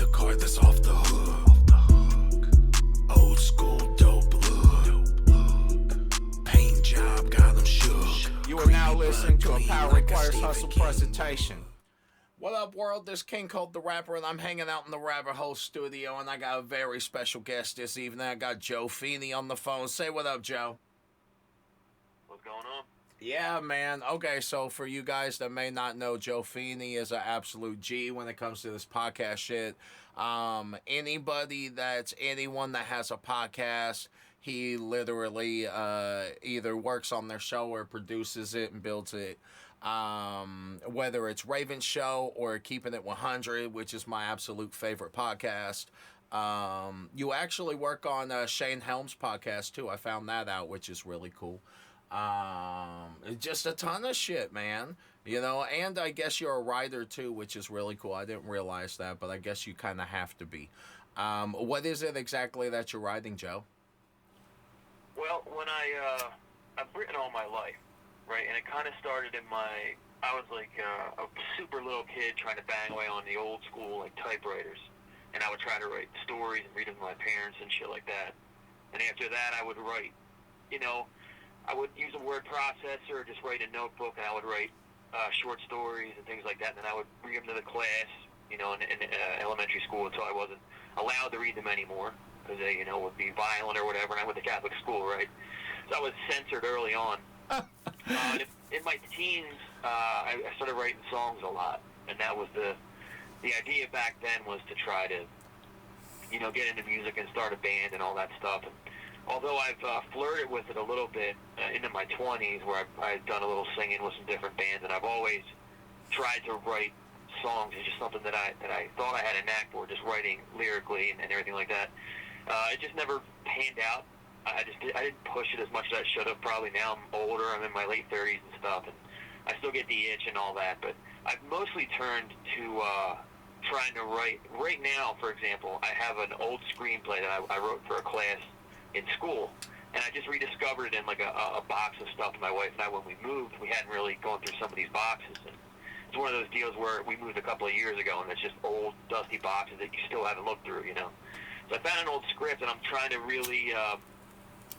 the car that's off the hook. Old school dope look. Paint job got them shook. You are now listening to a Power Requires Hustle presentation. What up, world? This is KingKold the rapper, and I'm hanging out in the Rabbit Hole studio, and I got a very special guest this evening. I got Joe Feeney on the phone. Say what up, Joe. What's going on? Yeah, man. Okay, so for you guys that may not know, Joe Feeney is an absolute G when it comes to this podcast shit. Anyone that has a podcast, he literally either works on their show or produces it and builds it. Whether it's Raven's show or Keepin It 100, which is my absolute favorite podcast. You actually work on Shane Helm's podcast too. I found that out, which is really cool. Just a ton of shit, man. You know, and I guess you're a writer too, which is really cool. I didn't realize that, but I guess you kind of have to be. What is it exactly that you're writing, Joe? Well, when I've written all my life, right, and it kind of started I was like a super little kid trying to bang away on the old school like typewriters, and I would try to write stories and read them to my parents and shit like that. And after that, I would write, I would use a word processor or just write a notebook, and I would write short stories and things like that, and then I would read them to the class, in elementary school until I wasn't allowed to read them anymore because they, would be violent or whatever, and I went to Catholic school, right? So I was censored early on. In my teens, I started writing songs a lot, and that was the idea back then was to try to, get into music and start a band and all that stuff. And although I've flirted with it a little bit into my 20s, where I've done a little singing with some different bands, and I've always tried to write songs. It's just something that I thought I had a knack for, just writing lyrically and everything like that. It just never panned out. I didn't push it as much as I should have. Probably now I'm older. I'm in my late 30s and stuff, and I still get the itch and all that. But I've mostly turned to trying to write. Right now, for example, I have an old screenplay that I wrote for a class in school, and I just rediscovered it in like a box of stuff. My wife and I, when we moved, we hadn't really gone through some of these boxes, and it's one of those deals where we moved a couple of years ago, and it's just old, dusty boxes that you still haven't looked through, So I found an old script, and I'm trying to really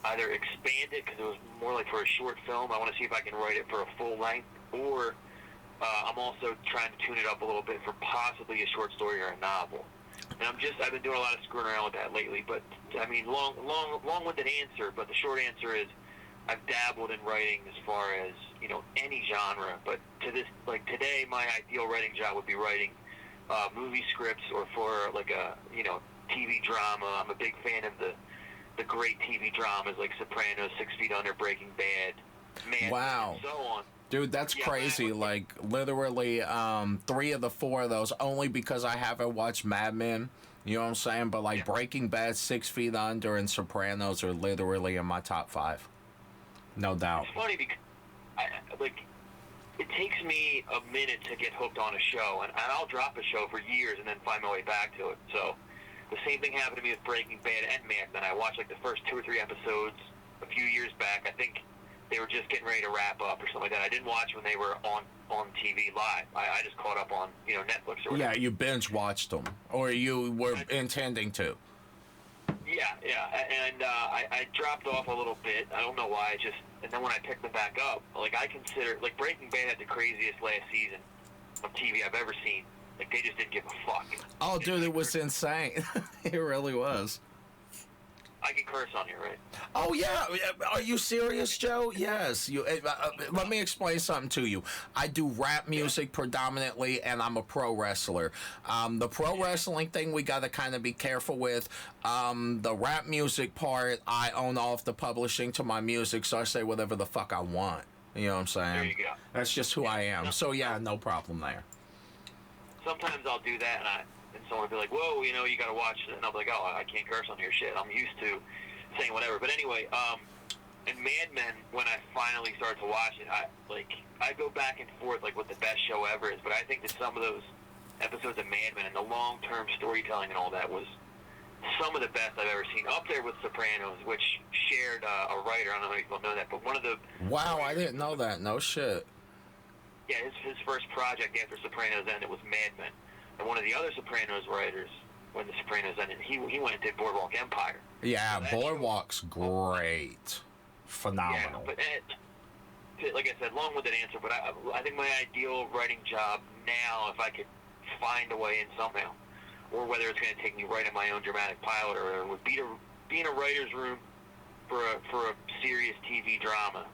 either expand it, because it was more like for a short film. I want to see if I can write it for a full length, or I'm also trying to tune it up a little bit for possibly a short story or a novel. And I've been doing a lot of screwing around with that lately, but I mean, long-winded answer, but the short answer is I've dabbled in writing as far as, any genre, but today, my ideal writing job would be writing movie scripts or for like a, TV drama. I'm a big fan of the great TV dramas like Sopranos, 6 Feet Under, Breaking Bad, Mad Men, and so on. Dude, that's crazy. Like, literally, 3 of the 4 of those, only because I haven't watched Mad Men. You know what I'm saying? But, like, Breaking Bad, 6 Feet Under, and Sopranos are literally in my top 5. No doubt. It's funny because, it takes me a minute to get hooked on a show, and I'll drop a show for years and then find my way back to it. So, the same thing happened to me with Breaking Bad and Mad Men. I watched, the first 2 or 3 episodes a few years back. I think they were just getting ready to wrap up or something like that. I didn't watch when they were on TV live. I just caught up on, Netflix or whatever. Yeah, you binge watched them, or you were intending to. Yeah, and I dropped off a little bit. I don't know why. And then when I picked them back up, I consider, Breaking Bad had the craziest last season of TV I've ever seen. They just didn't give a fuck. Oh, dude, it was insane. It really was. I can curse on here, right? Oh, yeah. Are you serious, Joe? Yes. Let me explain something to you. I do rap music predominantly, and I'm a pro wrestler. The pro wrestling thing we got to kind of be careful with. The rap music part, I own all of the publishing to my music, so I say whatever the fuck I want. You know what I'm saying? There you go. That's just who I am. So, yeah, no problem there. Sometimes I'll do that, and someone will be like, whoa, you got to watch it. And I'll be like, oh, I can't curse on your shit. I'm used to saying whatever. But anyway, in Mad Men, when I finally started to watch it, I go back and forth, what the best show ever is. But I think that some of those episodes of Mad Men and the long-term storytelling and all that was some of the best I've ever seen. Up there with Sopranos, which shared a writer. I don't know if you know that, but one of the... Wow, I didn't know that. No shit. Yeah, his first project after Sopranos ended was Mad Men. And one of the other Sopranos writers when The Sopranos ended. He went and did Boardwalk Empire. Yeah, So that Boardwalk's great. Phenomenal. Yeah, but like I said, long-winded answer, but I think my ideal writing job now, if I could find a way in somehow, or whether it's going to take me writing my own dramatic pilot, or would be to be in a writer's room for a serious TV drama.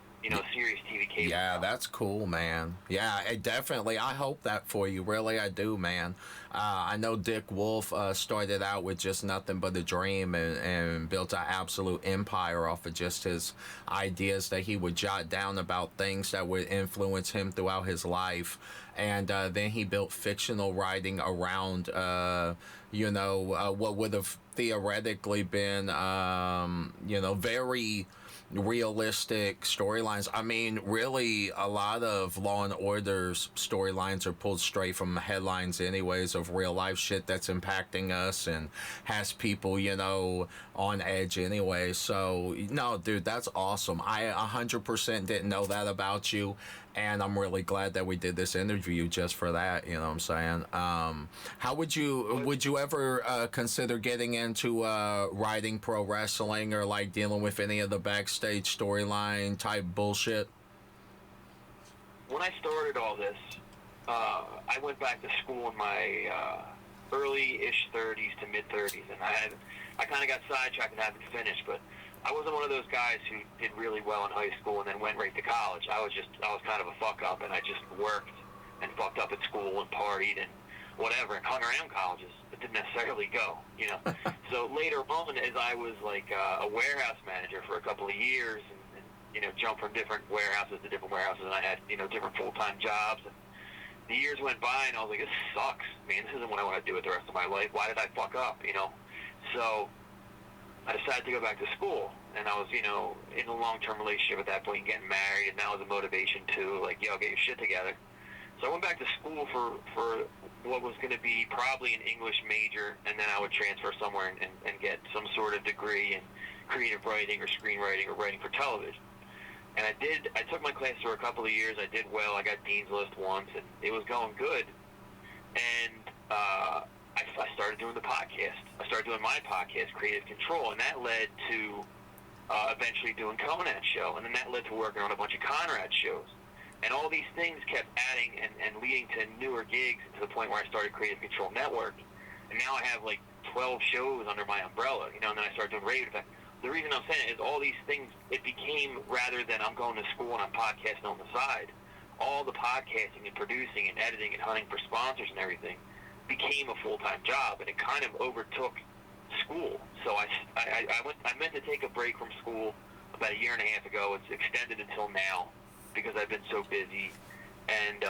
Serious TV cable. Yeah, that's cool, man. Yeah, it definitely. I hope that for you. Really, I do, man. I know Dick Wolf started out with just nothing but a dream and built an absolute empire off of just his ideas that he would jot down about things that would influence him throughout his life. And then he built fictional writing around, what would have theoretically been, very realistic storylines. I mean, really, a lot of Law and Order's storylines are pulled straight from headlines anyways of real life shit that's impacting us and has people, on edge anyway. So, no, dude, that's awesome. I 100% didn't know that about you, and I'm really glad that we did this interview just for that, you know what I'm saying? How would you ever consider getting into writing pro wrestling or like dealing with any of the backstage storyline type bullshit? When I started all this, I went back to school in my early-ish 30s to mid-30s, and I kind of got sidetracked and haven't finished, but I wasn't one of those guys who did really well in high school and then went right to college. I was kind of a fuck-up, and I just worked and fucked up at school and partied and whatever, and hung around colleges, but didn't necessarily go, So later on, as I was like a warehouse manager for a couple of years, and jumped from different warehouses to different warehouses, and I had, different full-time jobs, and the years went by, and I was like, this sucks, man, this isn't what I want to do with the rest of my life. Why did I fuck up, So I decided to go back to school, and I was, in a long-term relationship at that point, getting married, and that was a motivation to, like, get your shit together. So I went back to school for what was going to be probably an English major, and then I would transfer somewhere and get some sort of degree in creative writing or screenwriting or writing for television. And I took my class for a couple of years. I did well. I got Dean's List once, and it was going good. And I started doing the podcast. I started doing my podcast, Creative Control, and that led to eventually doing Konnan's show, and then that led to working on a bunch of Conrad's shows. And all these things kept adding and leading to newer gigs to the point where I started Creative Control Network. And now I have like 12 shows under my umbrella, and then I started doing radio. The reason I'm saying it is all these things, it became, rather than I'm going to school and I'm podcasting on the side, all the podcasting and producing and editing and hunting for sponsors and everything became a full-time job, and it kind of overtook school. So I meant to take a break from school about a year and a half ago. It's extended until now because I've been so busy. And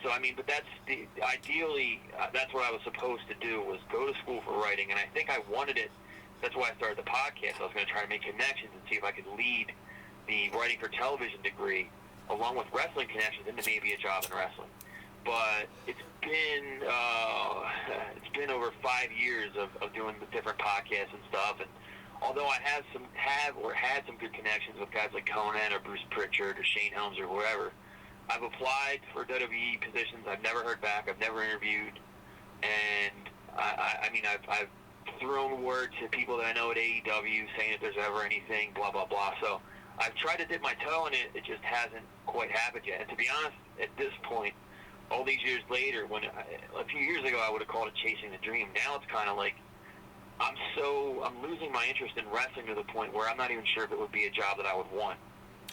so I mean, but that's ideally that's what I was supposed to do, was go to school for writing, and I think I wanted it. That's why I started the podcast. I was going to try to make connections and see if I could lead the writing for television degree along with wrestling connections into maybe a job in wrestling. But it's been over 5 years of doing the different podcasts and stuff, and although I had some good connections with guys like Konnan or Bruce Pritchard or Shane Helms or whoever, I've applied for WWE positions. I've never heard back. I've never interviewed, and I've thrown word to people that I know at AEW saying if there's ever anything, blah blah blah. So I've tried to dip my toe in it. It just hasn't quite happened yet. And to be honest, at this point, all these years later, when a few years ago I would have called it chasing the dream. Now it's kind of like I'm losing my interest in wrestling to the point where I'm not even sure if it would be a job that I would want.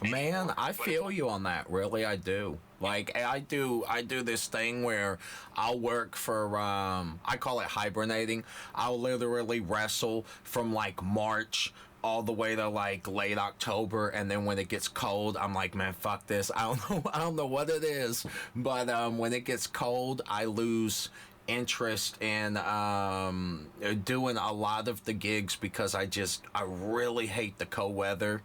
Man, I feel you on that. Really, I do. Like, I do this thing where I'll work for, I call it hibernating. I'll literally wrestle from, like, March all the way to, like, late October, and then when it gets cold, I'm like, man, fuck this. I don't know what it is, but when it gets cold, I lose interest in doing a lot of the gigs because I really hate the cold weather.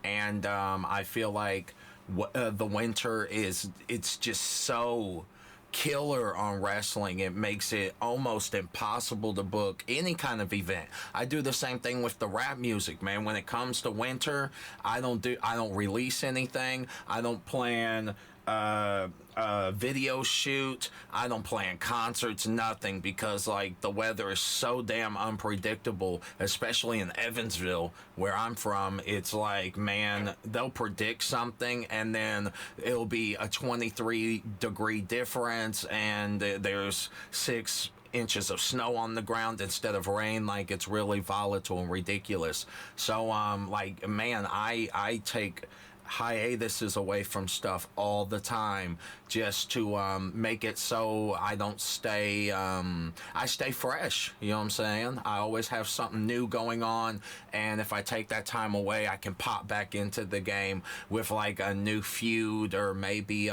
And I feel like the winter it's just so killer on wrestling. It makes it almost impossible to book any kind of event. I do the same thing with the rap music, man. When it comes to winter, I don't release anything. I don't plan video shoot. I don't plan concerts, nothing, because like the weather is so damn unpredictable, especially in Evansville where I'm from. It's like, man, they'll predict something and then it'll be a 23-degree difference and there's 6 inches of snow on the ground instead of rain. Like, it's really volatile and ridiculous. So like, man, I take hiatuses away from stuff all the time just to make it so I don't stay I stay fresh, you know what I'm saying? I always have something new going on, and if I take that time away, I can pop back into the game with like a new feud, or maybe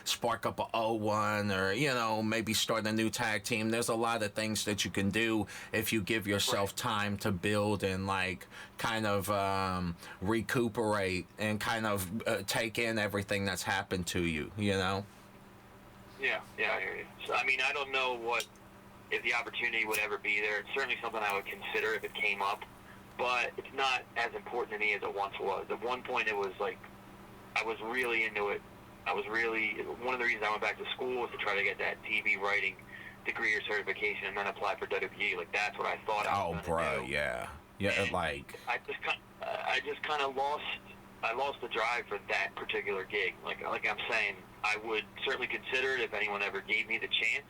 spark up a O1, or, you know, maybe start a new tag team. There's a lot of things that you can do if you give yourself time to build and like kind of recuperate and kind of take in everything that's happened to you, you know? Yeah, I hear you. So, I mean, I don't know if the opportunity would ever be there. It's certainly something I would consider if it came up, but it's not as important to me as it once was. At one point, it was like, I was really into it. One of the reasons I went back to school was to try to get that TV writing degree or certification and then apply for WWE. Like, that's what I thought I was going to do. Yeah, And like, I just kind of lost the drive for that particular gig. Like I'm saying, I would certainly consider it if anyone ever gave me the chance,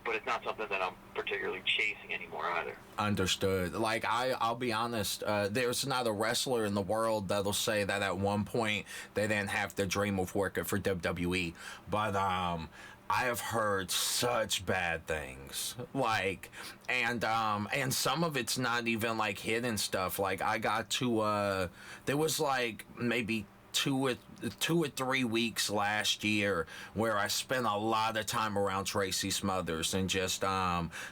but it's not something that I'm particularly chasing anymore either. Understood. Like, I'll be honest, there's not a wrestler in the world that'll say that at one point they didn't have the dream of working for WWE, but I have heard such bad things, like, and some of it's not even like hidden stuff. Like, I got to there was like maybe 2 or 3 weeks last year where I spent a lot of time around Tracy Smothers and just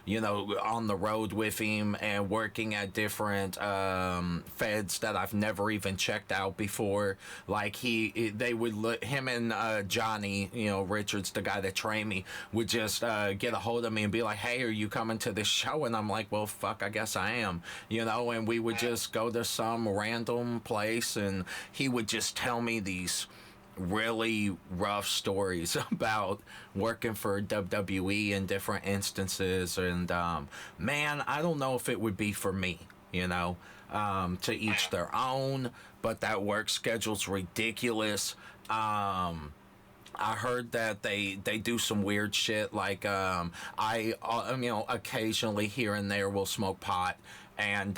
you know, on the road with him and working at different feds that I've never even checked out before. Like, they would him and Johnny, you know, Richards, the guy that trained me, would just get a hold of me and be like, hey, are you coming to this show? And I'm like, well, fuck, I guess I am, you know. And we would just go to some random place and he would just tell me these really rough stories about working for WWE in different instances. And man, I don't know if it would be for me, you know. To each their own, but that work schedule's ridiculous. I heard that they do some weird shit, like I you know, occasionally here and there will smoke pot, and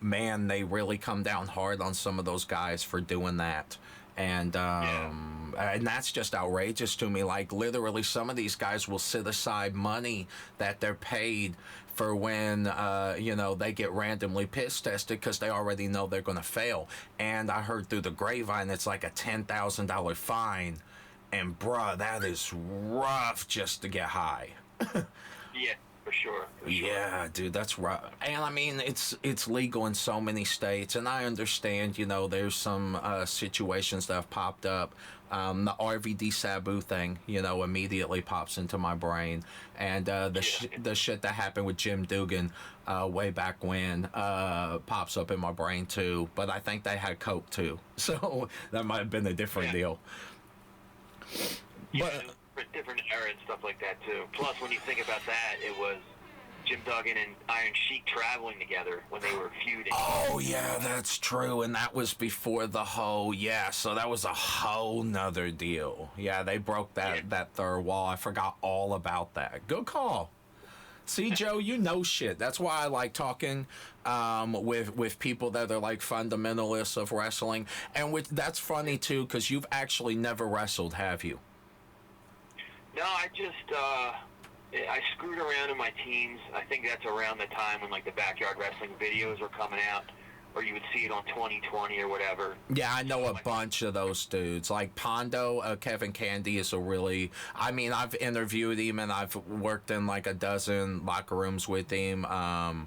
man, they really come down hard on some of those guys for doing that. And and that's just outrageous to me. Like, literally, some of these guys will set aside money that they're paid for when you know, they get randomly piss tested because they already know they're going to fail. And I heard through the grapevine it's like a $10,000 fine, and bruh, that is rough just to get high. Yeah. For sure. Yeah, dude, that's right. And I mean, it's legal in so many states, and I understand, you know, there's some situations that have popped up. The RVD Sabu thing, you know, immediately pops into my brain, and the shit that happened with Jim Dugan way back when pops up in my brain too. But I think they had coke too, so that might have been a different deal. Yeah. But different era and stuff like that too. Plus, when you think about that, it was Jim Duggan and Iron Sheik traveling together when they were feuding. Oh yeah, that's true, and that was before the whole so that was a whole nother deal. Yeah, they broke that third wall. I forgot all about that. Good call. See, Joe, you know shit. That's why I like talking with people that are like fundamentalists of wrestling, and that's funny too, because you've actually never wrestled, have you? No, I just, I screwed around in my teens. I think that's around the time when, like, the backyard wrestling videos were coming out, or you would see it on 2020 or whatever. Yeah, I know a bunch of those dudes. Like, Pondo, Kevin Candy is a really... I mean, I've interviewed him, and I've worked in, like, a dozen locker rooms with him. I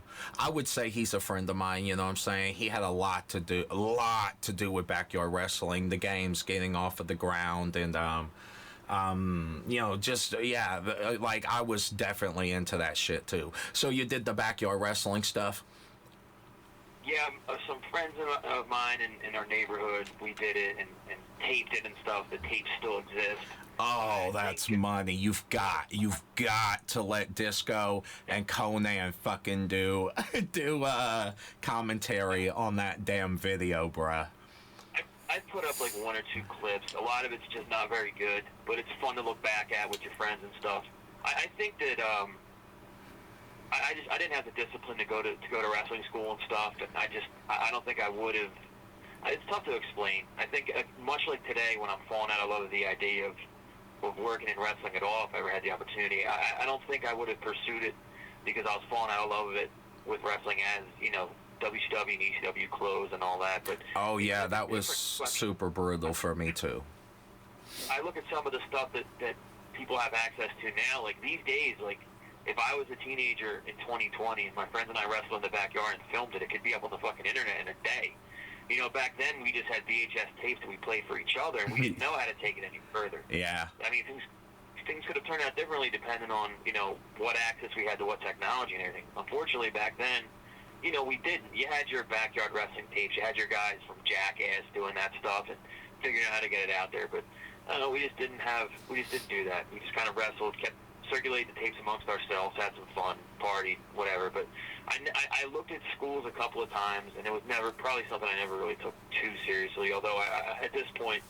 would say he's a friend of mine, you know what I'm saying? He had a lot to do with backyard wrestling, the games, getting off of the ground, and... you know, just, yeah, like, I was definitely into that shit, too. So you did the backyard wrestling stuff? Yeah, some friends of mine in our neighborhood, we did it and taped it and stuff. The tapes still exist. Oh, that's money. You've got to let Disco and Konnan fucking do commentary on that damn video, bruh. I put up like one or two clips. A lot of it's just not very good, but it's fun to look back at with your friends and stuff. I think that I didn't have the discipline to go to wrestling school and stuff, and I don't think I would have. It's tough to explain. I think much like today, when I'm falling out of love with the idea of working in wrestling at all, if I ever had the opportunity, I don't think I would have pursued it because I was falling out of love with it with wrestling, as you know, WCW and ECW closed and all that. But oh yeah, that was super brutal for me too. I look at some of the stuff that people have access to now. Like these days, like if I was a teenager in 2020 and my friends and I wrestled in the backyard and filmed it, it could be up on the fucking internet in a day. You know, back then we just had VHS tapes that we played for each other, and we didn't know how to take it any further. Yeah. I mean, things could have turned out differently depending on, you know, what access we had to what technology and everything. Unfortunately, back then, you know, we didn't. You had your backyard wrestling tapes. You had your guys from Jackass doing that stuff and figuring out how to get it out there. But I don't know, we just didn't do that. We just kind of wrestled, kept circulating the tapes amongst ourselves, had some fun, partied, whatever. But I looked at schools a couple of times, and it was probably something I never really took too seriously. Although at this point,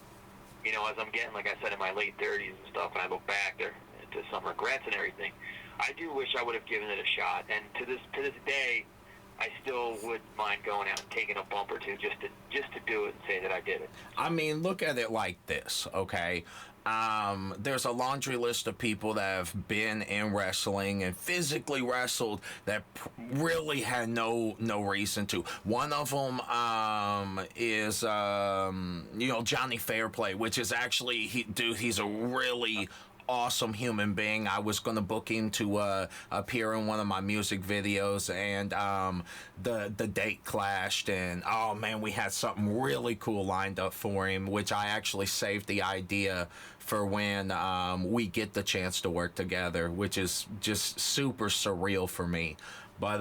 you know, as I'm getting, like I said, in my late 30s and stuff, and I look back there to some regrets and everything, I do wish I would have given it a shot. And to this day, I still would mind going out and taking a bump or two just to do it and say that I did it. I mean, look at it like this, okay? There's a laundry list of people that have been in wrestling and physically wrestled that really had no reason to. One of them is you know, Johnny Fairplay, which is actually he's a really awesome human being. I was going to book him to appear in one of my music videos, and the date clashed, and oh man, we had something really cool lined up for him, which I actually saved the idea for when we get the chance to work together, which is just super surreal for me. But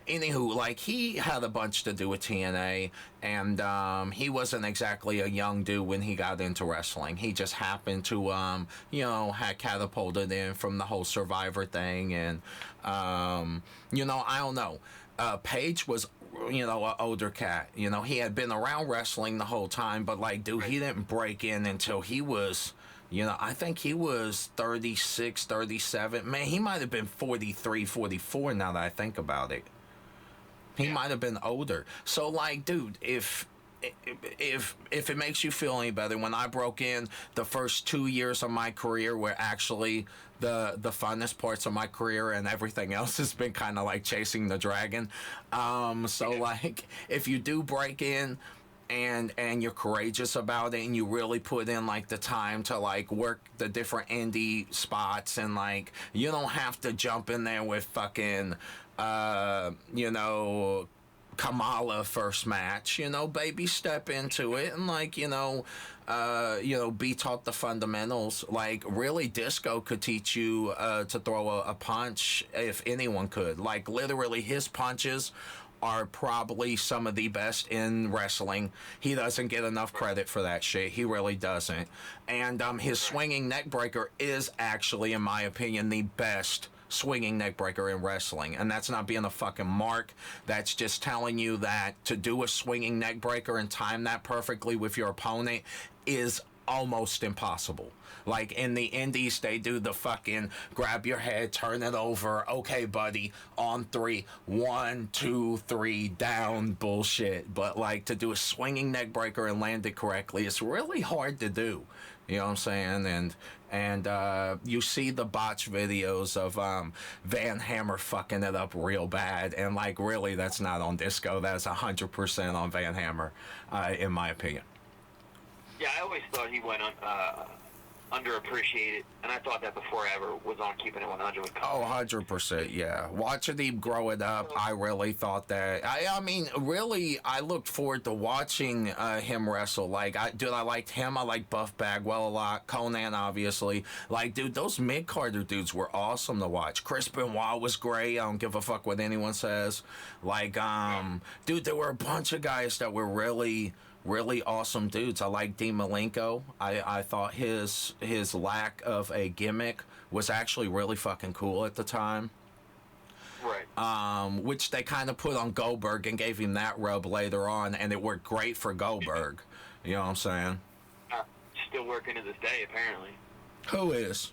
anywho, like, he had a bunch to do with TNA, and he wasn't exactly a young dude when he got into wrestling. He just happened to you know, had catapulted in from the whole Survivor thing, and you know, I don't know. Paige was, you know, an older cat. You know, he had been around wrestling the whole time, but like, dude, he didn't break in until he was, you know, I think he was 36, 37. Man, he might have been 43, 44 now that I think about it. He might have been older. So, like, dude, if it makes you feel any better, when I broke in, the first 2 years of my career were actually the funnest parts of my career, and everything else has been kind of like chasing the dragon. So, like, if you do break in, and you're courageous about it, and you really put in like the time to like work the different indie spots, and like, you don't have to jump in there with fucking you know, Kamala first match, you know, baby step into it, and like, you know, be taught the fundamentals. Like, really, Disco could teach you to throw a punch if anyone could. Like, literally, his punches are probably some of the best in wrestling. He doesn't get enough credit for that shit. He really doesn't. And his swinging neck breaker is actually, in my opinion, the best swinging neck breaker in wrestling. And that's not being a fucking mark. That's just telling you that to do a swinging neck breaker and time that perfectly with your opponent is almost impossible. Like, in the indies, they do the fucking grab your head, turn it over, okay, buddy, on 3, 1, 2, 3, down bullshit. But like, to do a swinging neck breaker and land it correctly, it's really hard to do. You know what I'm saying? And you see the botch videos of Van Hammer fucking it up real bad, and like, really, that's not on Disco. That's 100% on Van Hammer, in my opinion. Yeah, I always thought he went on underappreciated, and I thought that before I ever was on Keepin It 100 with Konnan. Oh, 100%, yeah. Watching him grow it up, I really thought that. I mean, really, I looked forward to watching him wrestle. Like, I liked him. I liked Buff Bagwell a lot. Konnan, obviously. Like, dude, those mid-carder dudes were awesome to watch. Chris Benoit was great. I don't give a fuck what anyone says. Like, dude, there were a bunch of guys that were really really awesome dudes. I like Dean Malenko. I thought his lack of a gimmick was actually really fucking cool at the time. Right. Which they kind of put on Goldberg and gave him that rub later on, and it worked great for Goldberg. You know what I'm saying? Still working to this day, apparently. Who is?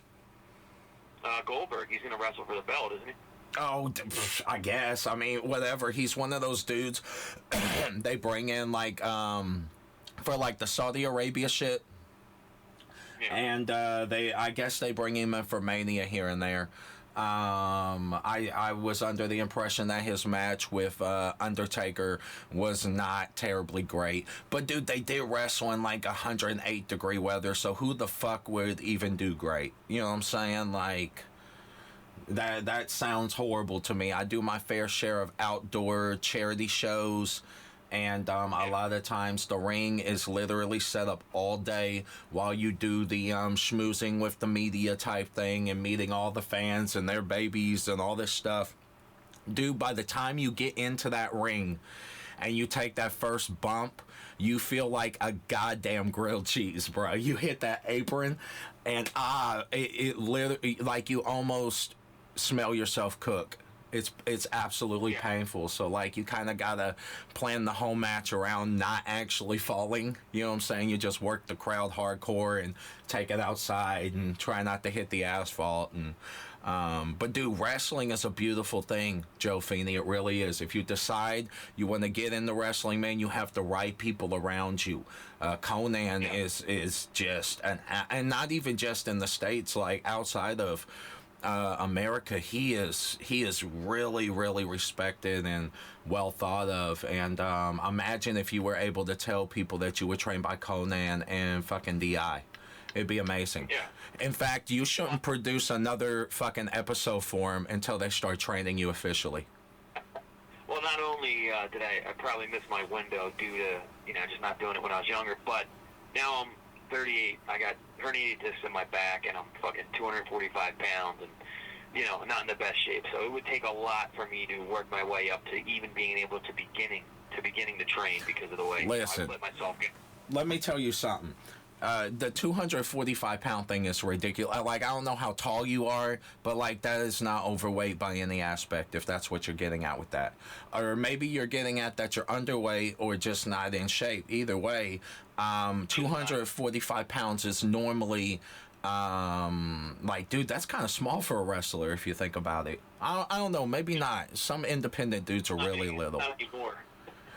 Goldberg. He's going to wrestle for the belt, isn't he? Oh, I guess. I mean, whatever. He's one of those dudes they bring in, like, for, like, the Saudi Arabia shit. Yeah. And I guess they bring him in for Mania here and there. I was under the impression that his match with Undertaker was not terribly great. But, dude, they did wrestle in, like, 108-degree weather, so who the fuck would even do great? You know what I'm saying? Like, that sounds horrible to me. I do my fair share of outdoor charity shows, and a lot of times the ring is literally set up all day while you do the schmoozing with the media type thing and meeting all the fans and their babies and all this stuff. Dude, by the time you get into that ring and you take that first bump, you feel like a goddamn grilled cheese, bro. You hit that apron and it literally, like, you almost smell yourself cook. It's absolutely painful. So, like, you kind of gotta plan the whole match around not actually falling. You know what I'm saying? You just work the crowd hardcore and take it outside and try not to hit the asphalt. And but, dude, wrestling is a beautiful thing, Joe Feeney. It really is. If you decide you want to get into wrestling, man, you have the right people around you. Konnan is just and not even just in the States, like outside of America, he is really, really respected and well thought of. And imagine if you were able to tell people that you were trained by Konnan and fucking DI. It'd be amazing. Yeah. In fact, you shouldn't produce another fucking episode for him until they start training you officially. Well, not only did I probably miss my window due to, just not doing it when I was younger, but now I'm 38. I got herniated discs in my back, and I'm fucking 245 pounds, and not in the best shape. So it would take a lot for me to work my way up to even being able to beginning to train because of the way Listen, I let myself get. Let me tell you something. The 245-pound thing is ridiculous. Like, I don't know how tall you are, but, like, that is not overweight by any aspect, if that's what you're getting at with that. Or maybe you're getting at that you're underweight or just not in shape. Either way, 245 pounds is normally, like, dude, that's kind of small for a wrestler if you think about it. I don't know, maybe not. Some independent dudes are really little. Not anymore.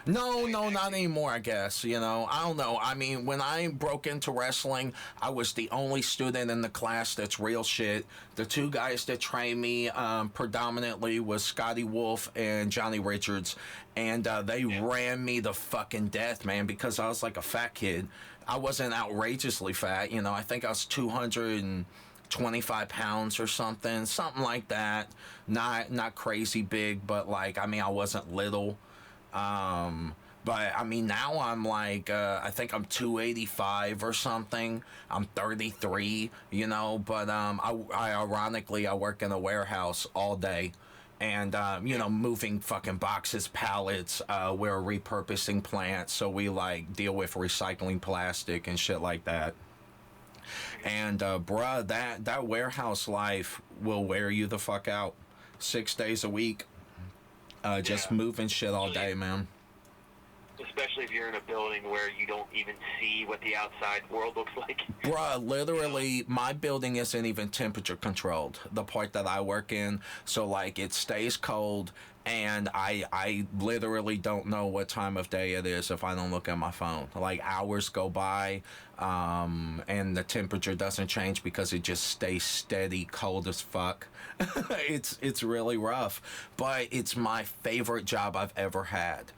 No, not anymore, I guess. I don't know. I mean, when I broke into wrestling, I was the only student in the class that's real shit. The two guys that trained me predominantly was Scotty Wolf and Johnny Richards, and they ran me to fucking death, man, because I was like a fat kid. I wasn't outrageously fat. I think I was 225 pounds or something like that. Not crazy big, but, like, I mean, I wasn't little. But I mean, now I'm like, I think I'm 285 or something. I'm 33, but I ironically, I work in a warehouse all day and, moving fucking boxes, pallets. We're a repurposing plant, so we, like, deal with recycling plastic and shit like that. And, bruh, that warehouse life will wear you the fuck out 6 days a week. Just moving shit all day, man. Especially if you're in a building where you don't even see what the outside world looks like. Bruh, literally, my building isn't even temperature controlled, the part that I work in. So, like, it stays cold, and I literally don't know what time of day it is if I don't look at my phone. Like, hours go by, and the temperature doesn't change because it just stays steady, cold as fuck. It's really rough, but it's my favorite job I've ever had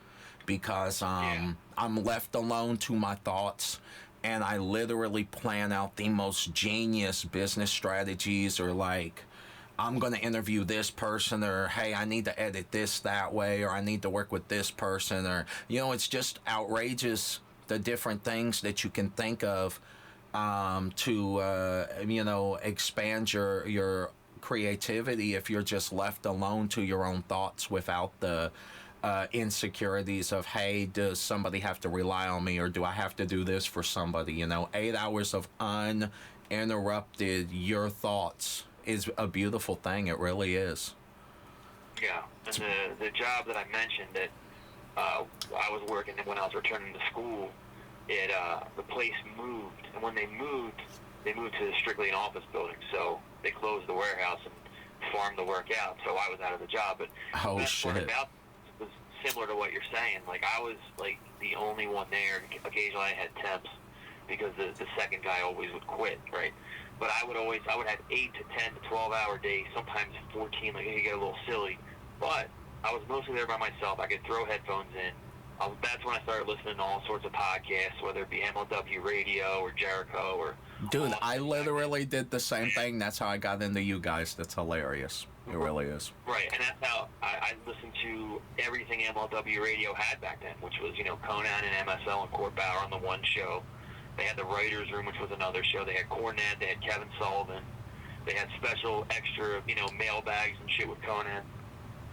because I'm left alone to my thoughts, and I literally plan out the most genius business strategies, or, like, I'm going to interview this person, or, hey, I need to edit this that way, or I need to work with this person, or, it's just outrageous the different things that you can think of to expand your creativity if you're just left alone to your own thoughts without the insecurities of, hey, does somebody have to rely on me, or do I have to do this for somebody? 8 hours of uninterrupted your thoughts is a beautiful thing. It really is. Yeah, and the job that I mentioned that I was working when I was returning to school, the place moved, and when they moved to strictly an office building, so they closed the warehouse and farmed the work out, so I was out of the job. But Oh, the best shit. part about it was similar to what you're saying. Like, I was like the only one there. Occasionally I had temps because the second guy always would quit, right? But I would have 8 to 10 to 12 hour days, sometimes 14. Like, it could get a little silly, but I was mostly there by myself. I could throw headphones in. That's when I started listening to all sorts of podcasts, whether it be MLW Radio or Jericho or... Dude, I literally did the same thing. That's how I got into you guys. That's hilarious. It really is. Right, and that's how I listened to everything MLW Radio had back then, which was, Konnan and MSL and Court Bauer on the one show. They had the Writers Room, which was another show. They had Cornette. They had Kevin Sullivan. They had special extra, mailbags and shit with Konnan.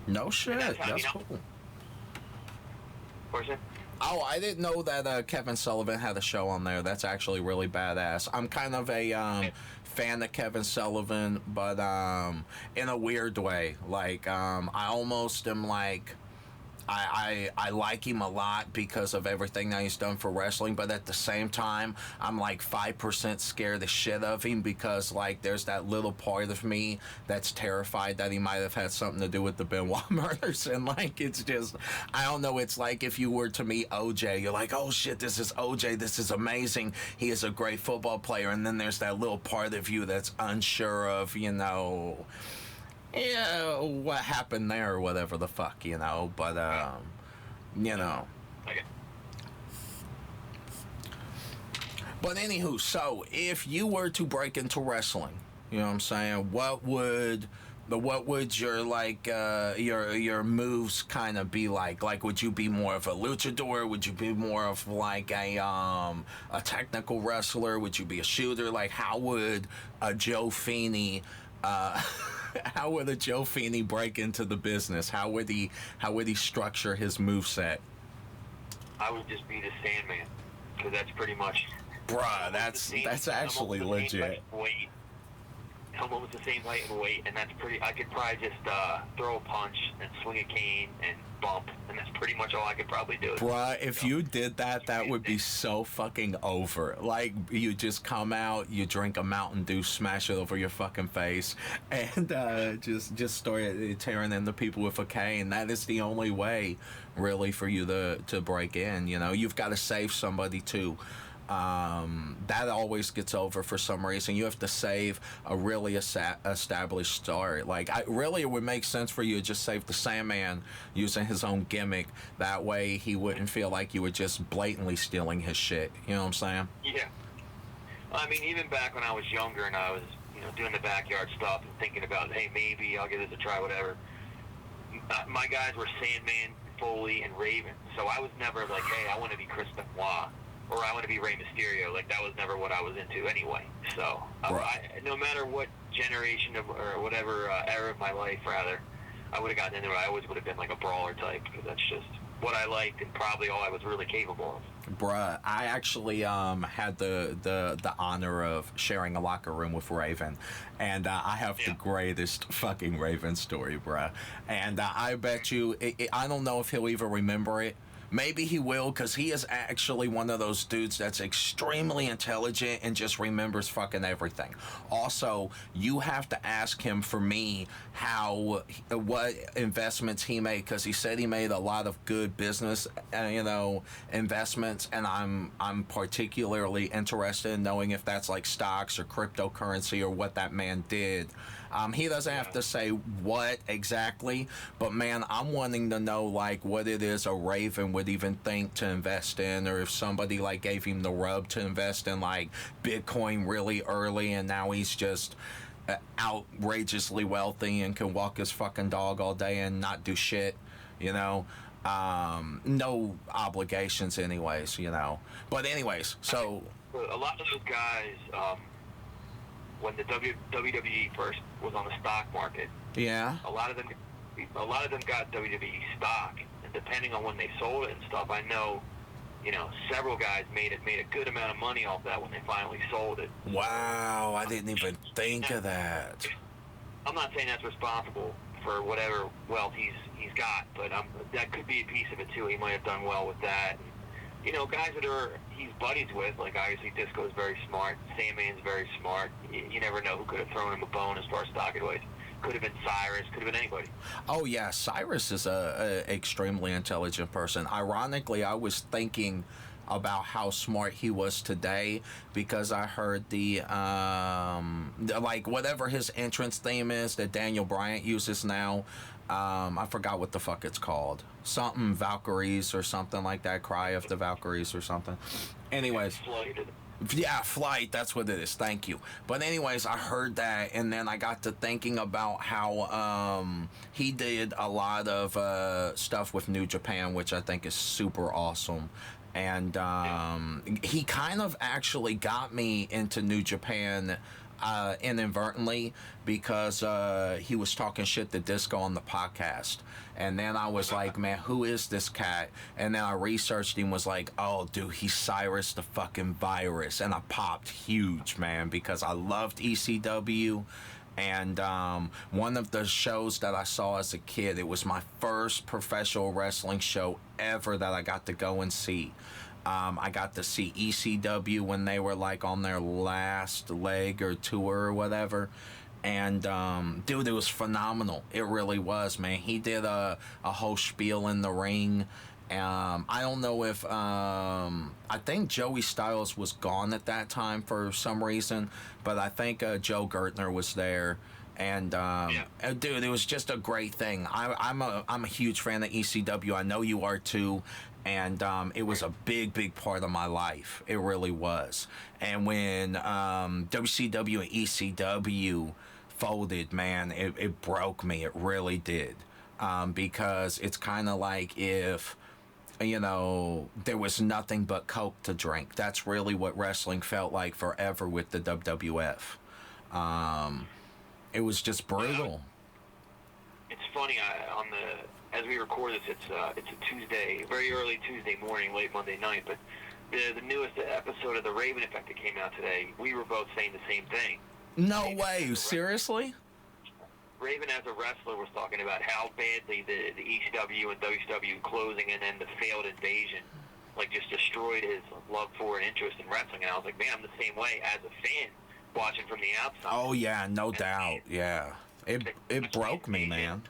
No shit. That's cool. Person? Oh, I didn't know that Kevin Sullivan had a show on there. That's actually really badass. I'm kind of a fan of Kevin Sullivan, but in a weird way. Like, I almost am like... I like him a lot because of everything that he's done for wrestling, but at the same time, I'm like 5% scared the shit of him because, like, there's that little part of me that's terrified that he might have had something to do with the Benoit murders, and, like, it's just, I don't know, it's like if you were to meet OJ, you're like, oh shit, this is OJ, this is amazing, he is a great football player, and then there's that little part of you that's unsure of, what happened there or whatever the fuck, but, Okay. But anywho, so if you were to break into wrestling, you know what I'm saying, what would your, like, your moves kind of be like? Like, would you be more of a luchador? Would you be more of like a technical wrestler? Would you be a shooter? Like, how would a Joe Feeney, how would a Joe Feeney break into the business? How would he structure his moveset? I would just be the Sandman, because that's pretty much... Bruh, that's actually legit. I'm almost the same height and weight, and that's pretty... I could probably just throw a punch and swing a cane and bump, and that's pretty much all I could probably do. Bruh, if you did that would be so fucking over. Like, you just come out, you drink a Mountain Dew, smash it over your fucking face, and just start tearing into people with a cane. That is the only way, really, for you to break in, You've got to save somebody, too. That always gets over for some reason. You have to save a really established star. Like, it would make sense for you to just save the Sandman using his own gimmick. That way he wouldn't feel like you were just blatantly stealing his shit. You know what I'm saying? Yeah. I mean, even back when I was younger and I was, doing the backyard stuff and thinking about, hey, maybe I'll give this a try, whatever. My guys were Sandman, Foley, and Raven. So I was never like, hey, I want to be Chris Benoit. Or I want to be Rey Mysterio. Like, that was never what I was into anyway. So, no matter what generation or whatever era of my life, rather, I would have gotten into it. I always would have been like a brawler type, because that's just what I liked and probably all I was really capable of. Bruh, I actually had the honor of sharing a locker room with Raven, and I have the greatest fucking Raven story, bruh. And I bet you, I don't know if he'll even remember it. Maybe he will, because he is actually one of those dudes that's extremely intelligent and just remembers fucking everything. Also, you have to ask him, for me, what investments he made, because he said he made a lot of good business, investments, and I'm particularly interested in knowing if that's like stocks or cryptocurrency or what that man did. He doesn't have to say what exactly, but man, I'm wanting to know, like, what it is a Raven would even think to invest in, or if somebody, like, gave him the rub to invest in, like, Bitcoin really early, and now he's just outrageously wealthy and can walk his fucking dog all day and not do shit, no obligations anyways, But anyways, so... A lot of those guys, when the WWE first was on the stock market, a lot of them got WWE stock, and depending on when they sold it and stuff, I know, you know, several guys made a good amount of money off that when they finally sold it. Wow, I didn't even think of that. I'm not saying that's responsible for whatever wealth he's got, but that could be a piece of it too. He might have done well with that. And, you know, guys that he's buddies with, like obviously Disco's very smart, Sandman's very smart. You never know who could have thrown him a bone as far as stock advice. Could have been Cyrus, could have been anybody. Oh yeah, Cyrus is a extremely intelligent person. Ironically, I was thinking about how smart he was today because I heard the like whatever his entrance theme is that Daniel Bryant uses now. I forgot what the fuck it's called. Something Valkyries or something like that. Cry of the Valkyries or something. Anyways. Yeah, Flight, that's what it is. Thank you. But anyways, I heard that, and then I got to thinking about how he did a lot of stuff with New Japan, which I think is super awesome. And he kind of actually got me into New Japan inadvertently because he was talking shit to Disco on the podcast. And then I was like, man, who is this cat? And then I researched him, was like, oh, dude, he's Cyrus the fucking Virus. And I popped huge, man, because I loved ECW. And one of the shows that I saw as a kid, it was my first professional wrestling show ever that I got to go and see. I got to see ECW when they were like on their last leg or tour or whatever. And dude, it was phenomenal. It really was, man. He did a whole spiel in the ring. I don't know if I think Joey Styles was gone at that time for some reason, but I think Joe Gertner was there. And dude, it was just a great thing. I'm a huge fan of ECW. I know you are too. And it was a big part of my life. It really was. And when WCW and ECW folded, man, it broke me. It really did. Because it's kind of like if, you know, there was nothing but Coke to drink. That's really what wrestling felt like forever with the WWF. It was just brutal. It's funny, as we record this, it's a Tuesday, very early Tuesday morning, late Monday night, but the newest episode of The Raven Effect that came out today, we were both saying the same thing. No way, seriously? Raven, as a wrestler, was talking about how badly the ECW and WCW closing and then the failed invasion, like, just destroyed his love for and interest in wrestling. And I was like, man, I'm the same way as a fan, watching from the outside. Oh, yeah, no doubt, yeah. It broke me, man.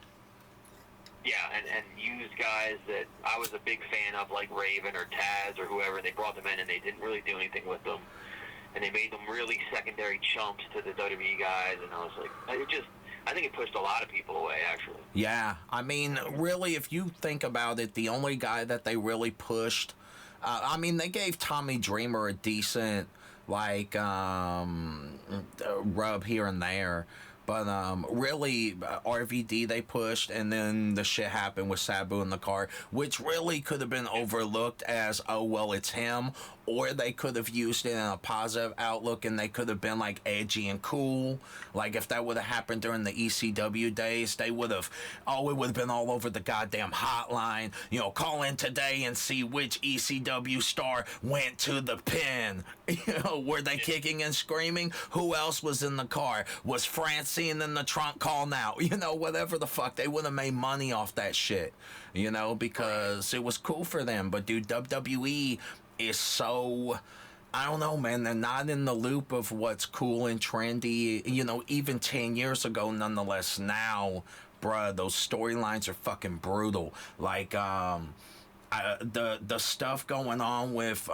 Yeah, and used guys that I was a big fan of, like Raven or Taz or whoever, and they brought them in and they didn't really do anything with them. And they made them really secondary chumps to the WWE guys, and I was like, I think it pushed a lot of people away, actually. Yeah, I mean, really, if you think about it, the only guy that they really pushed, I mean, they gave Tommy Dreamer a decent, like, rub here and there. But really, RVD they pushed, and then the shit happened with Sabu in the car, which really could have been overlooked as, oh, well, it's him. Or they could have used it in a positive outlook, and they could have been, like, edgy and cool. Like, if that would have happened during the ECW days, they would have, it would have been all over the goddamn hotline. You know, call in today and see which ECW star went to the pin. You know, were they kicking and screaming? Who else was in the car? Was Francine in the trunk calling out? You know, whatever the fuck. They would have made money off that shit, you know, because it was cool for them. But, dude, WWE is so, I don't know, man, they're not in the loop of what's cool and trendy, you know, even 10 years ago. Nonetheless, now, bruh, those storylines are fucking brutal. Like, the stuff going on with,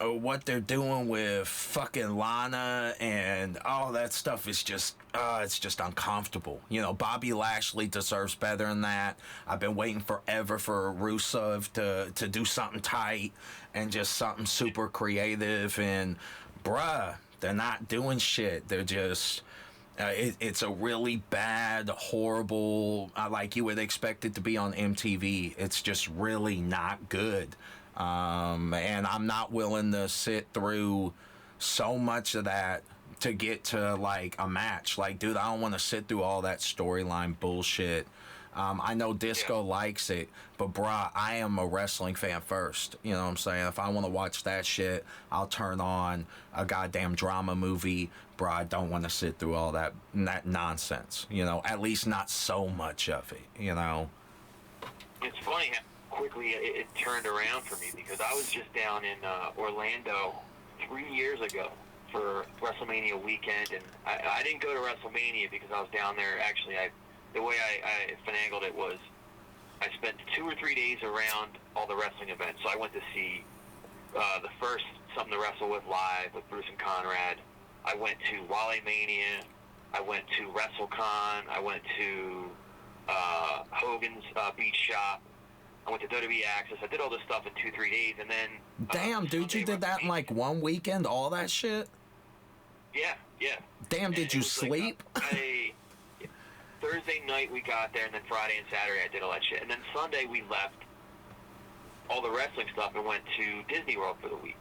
what they're doing with fucking Lana and all that stuff is just, it's just uncomfortable. You know, Bobby Lashley deserves better than that. I've been waiting forever for Rusev to do something tight and just something super creative. And, bruh, they're not doing shit. They're just, it's a really bad, horrible, like you would expect it to be on MTV. It's just really not good. And I'm not willing to sit through so much of that to get to, like, a match. Like, dude, I don't want to sit through all that storyline bullshit. I know Disco likes it, but bruh, I am a wrestling fan first. You know what I'm saying? If I want to watch that shit, I'll turn on a goddamn drama movie. Bruh, I don't want to sit through all that nonsense. You know, at least not so much of it, you know? It's funny how quickly it turned around for me, because I was just down in Orlando 3 years ago for WrestleMania weekend, and I didn't go to WrestleMania because I was down there. Actually, the way I finagled it was I spent 2 or 3 days around all the wrestling events. So I went to see the first Something to Wrestle With live with Bruce and Conrad. I went to Wale Mania. I went to WrestleCon. I went to Hogan's Beach Shop. I went to WWE Access. I did all this stuff in 2-3 days, and then damn, dude, you did that in like one weekend, all that shit? Yeah. Damn, did you sleep? Like, Thursday night we got there, and then Friday and Saturday I did all that shit, and then Sunday we left all the wrestling stuff and went to Disney World for the week.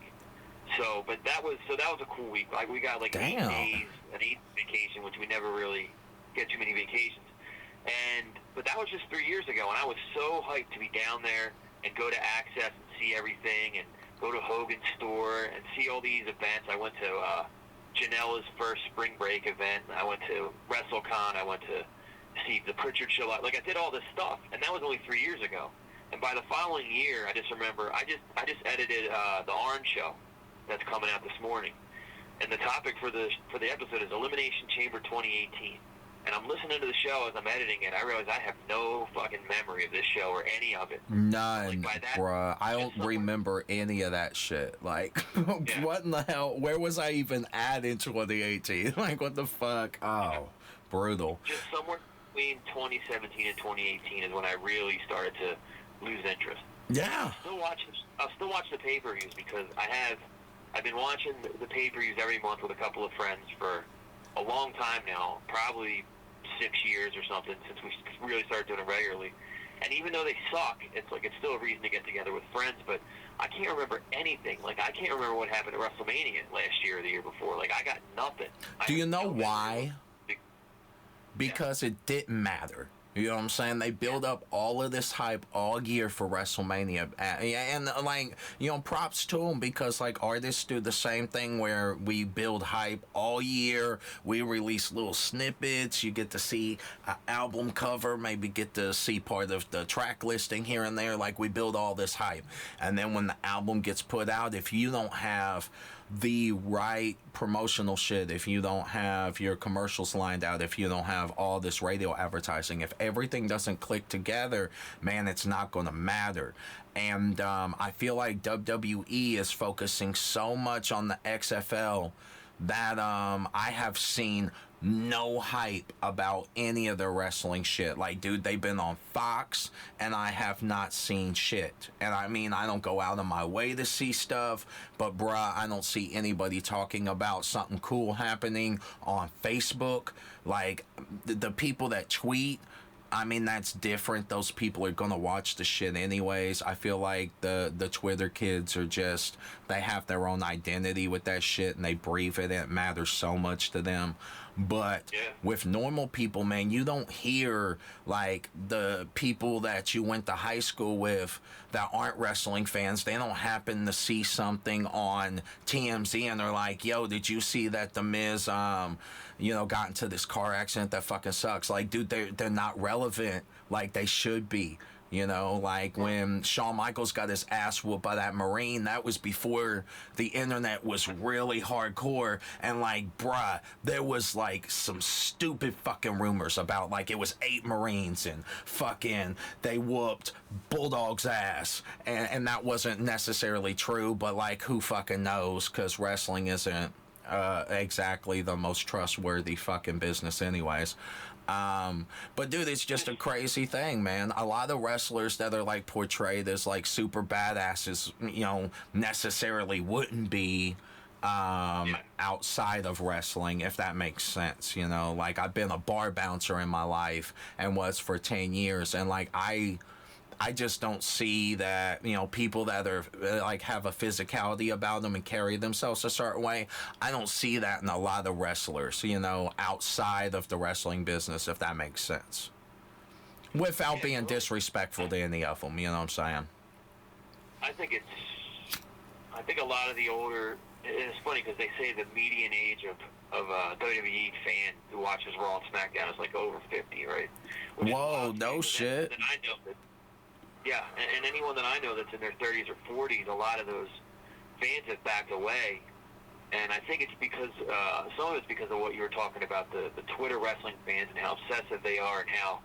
So, but that was a cool week. Like, we got like 8 days, an 8 vacation, which we never really get too many vacations. But that was just 3 years ago, and I was so hyped to be down there and go to Access and see everything, and go to Hogan's store and see all these events. I went to Janela's first spring break event. I went to WrestleCon. I went to see the Pritchard show. Like, I did all this stuff, and that was only 3 years ago. And by the following year, I just remember I just edited the Orange Show that's coming out this morning, and the topic for the episode is Elimination Chamber 2018. And I'm listening to the show as I'm editing it. I realize I have no fucking memory of this show or any of it. None, like, bruh. I don't remember any of that shit. Like, yeah. What in the hell? Where was I even at in 2018? Like, what the fuck? Oh, brutal. Just somewhere between 2017 and 2018 is when I really started to lose interest. Yeah. I'll still watch the pay-per-views, because I've been watching the pay-per-views every month with a couple of friends for a long time now, probably 6 years or something, since we really started doing it regularly. And even though they suck, it's still a reason to get together with friends. But I can't remember anything. Like, I can't remember what happened at WrestleMania last year or the year before. Like, I got nothing. Do you know why? Because it didn't matter. You know what I'm saying? They build up all of this hype all year for WrestleMania. And, like, you know, props to them, because, like, artists do the same thing where we build hype all year. We release little snippets. You get to see an album cover, maybe get to see part of the track listing here and there. Like, we build all this hype. And then when the album gets put out, if you don't have the right promotional shit, if you don't have your commercials lined out, if you don't have all this radio advertising, if everything doesn't click together, man, it's not going to matter. And I feel like WWE is focusing so much on the XFL that I have seen no hype about any of the wrestling shit. Like, dude, they've been on Fox, and I have not seen shit. And I mean, I don't go out of my way to see stuff, but bruh, I don't see anybody talking about something cool happening on Facebook. Like, the people that tweet, I mean, that's different. Those people are gonna watch the shit anyways. I feel like the Twitter kids are just, they have their own identity with that shit, and they breathe it, and it matters so much to them. But with normal people, man, you don't hear, like, the people that you went to high school with that aren't wrestling fans. They don't happen to see something on TMZ and they're like, yo, did you see that The Miz, you know, got into this car accident that fucking sucks? Like, dude, they're not relevant like they should be. You know, like when Shawn Michaels got his ass whooped by that Marine, that was before the internet was really hardcore. And, like, bruh, there was, like, some stupid fucking rumors about, like, it was 8 Marines and fucking they whooped Bulldog's ass. And that wasn't necessarily true, but, like, who fucking knows? Because wrestling isn't exactly the most trustworthy fucking business anyways. But dude, it's just a crazy thing, man. A lot of wrestlers that are like portrayed as like super badasses, you know, necessarily wouldn't be outside of wrestling, if that makes sense. You know, like, I've been a bar bouncer in my life and was for 10 years, and like I just don't see that, you know, people that are like have a physicality about them and carry themselves a certain way. I don't see that in a lot of wrestlers, you know, outside of the wrestling business, if that makes sense. without Yeah, being well, disrespectful to any of them. You know what I'm saying? I think a lot of the older, and it's funny because they say the median age of WWE fan who watches Raw and SmackDown is like over 50, right? Which is Whoa, wild to me, no 'cause shit. And I know that, yeah, and anyone that I know that's in their 30s or 40s, a lot of those fans have backed away. And I think it's because, some of it's because of what you were talking about, the Twitter wrestling fans and how obsessive they are and how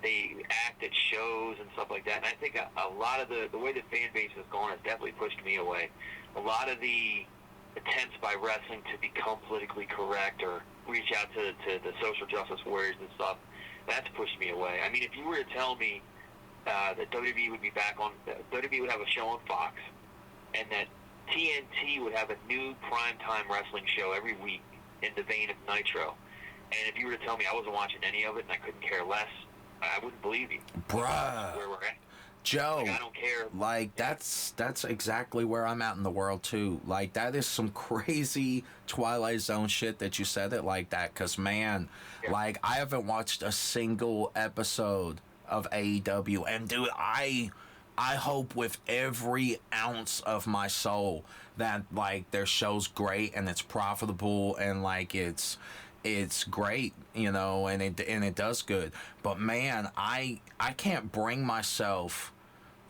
they act at shows and stuff like that. And I think a lot of the way the fan base has gone has definitely pushed me away. A lot of the attempts by wrestling to become politically correct or reach out to the social justice warriors and stuff, that's pushed me away. I mean, if you were to tell me that WWE would be back on, WWE would have a show on Fox, and that TNT would have a new primetime wrestling show every week in the vein of Nitro, and if you were to tell me I wasn't watching any of it and I couldn't care less, I wouldn't believe you. Bruh. Where we're at. Joe, Like, I don't care. like that's exactly where I'm at in the world too. Like that is some crazy Twilight Zone shit that you said it like that. Cause man, Yeah. like I haven't watched a single episode of AEW, and dude, I hope with every ounce of my soul that like their show's great and it's profitable and like it's great, you know, and it does good. But man, I can't bring myself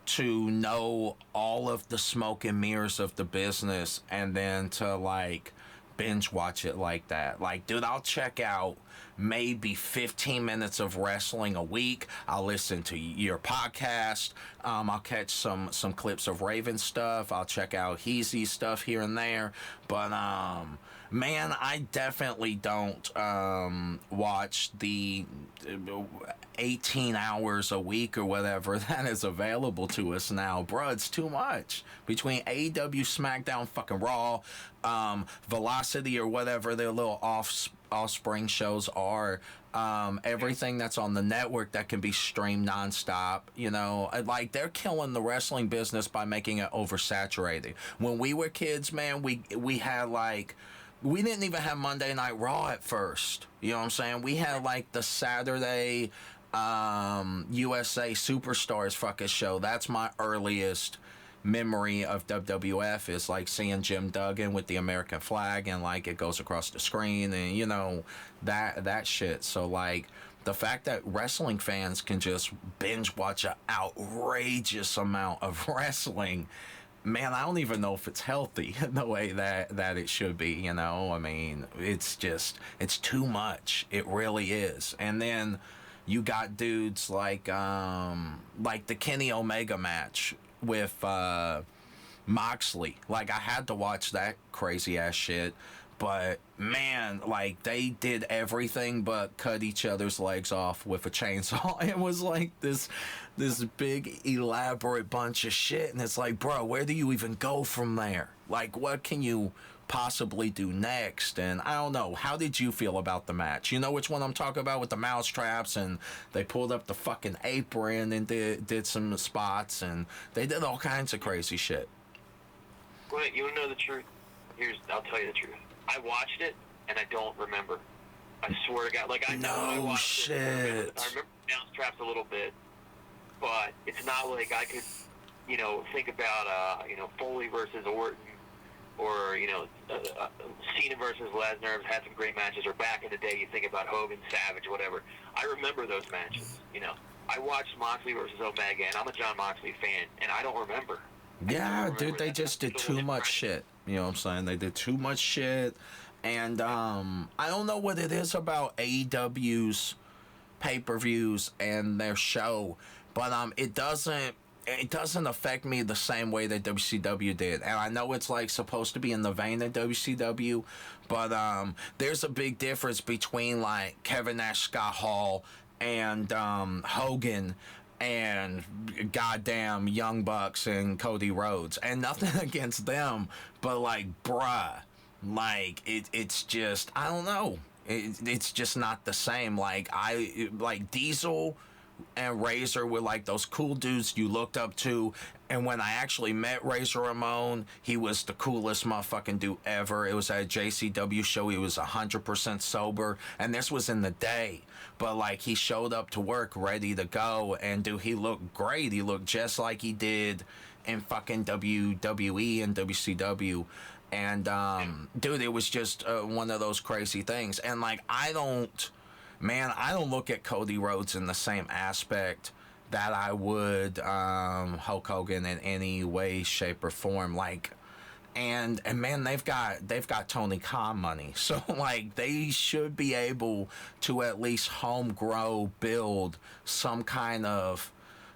to know all of the smoke and mirrors of the business and then to like binge watch it like that. Like, dude, I'll check out maybe 15 minutes of wrestling a week. I'll listen to your podcast. I'll catch some clips of Raven stuff. I'll check out Heezy stuff here and there. But man, I definitely don't watch the 18 hours a week or whatever that is available to us now. Bruh, it's too much. Between AEW, SmackDown, fucking Raw, Velocity or whatever their little offspring shows are, everything that's on the network that can be streamed nonstop, you know, like they're killing the wrestling business by making it oversaturated. When we were kids, man, we had like, we didn't even have Monday Night Raw at first. You know what I'm saying? We had like the Saturday USA Superstars fucking show. That's my earliest memory of WWF, is like seeing Jim Duggan with the American flag and like it goes across the screen and you know that shit. So like the fact that wrestling fans can just binge watch an outrageous amount of wrestling, man, I don't even know if it's healthy the way that it should be, you know? I mean, it's too much. It really is. And then you got dudes like the Kenny Omega match with Moxley. Like, I had to watch that crazy ass shit. But man, like they did everything but cut each other's legs off with a chainsaw. It was like this big elaborate bunch of shit, and it's like, bro, where do you even go from there? Like, what can you possibly do next? And I don't know. How did you feel about the match? You know which one I'm talking about, with the mouse traps, and they pulled up the fucking apron and did some spots, and they did all kinds of crazy shit. Wait, you want to know the truth? I'll tell you the truth. I watched it, and I don't remember. I swear to God. Like, I know I No watched shit. it. I remember the mouse traps a little bit, but it's not like I could, you know, think about, you know, Foley versus Orton, or, you know, Cena versus Lesnar had some great matches, or back in the day you think about Hogan, Savage, whatever. I remember those matches, you know. I watched Moxley versus Omega, and I'm a John Moxley fan, and I don't remember. Yeah, dude, they just did too much shit. You know what I'm saying? They did too much shit. And I don't know what it is about AEW's pay-per-views and their show, but it doesn't affect me the same way that WCW did. And I know it's like supposed to be in the vein of WCW, but there's a big difference between like Kevin Nash, Scott Hall, and Hogan, and goddamn Young Bucks and Cody Rhodes. And nothing against them, but like, bruh, like it's just, I don't know. It's just not the same. Like Diesel and Razor were like those cool dudes you looked up to. And when I actually met Razor Ramon, he was the coolest motherfucking dude ever. It was at a JCW show. He was 100% sober. And this was in the day. But, like, he showed up to work ready to go. And, dude, he looked great. He looked just like he did in fucking WWE and WCW. And, dude, it was just one of those crazy things. And, like, I don't look at Cody Rhodes in the same aspect that I would Hulk Hogan in any way, shape, or form. Like, and man, they've got Tony Khan money, so like they should be able to at least home grow, build some kind of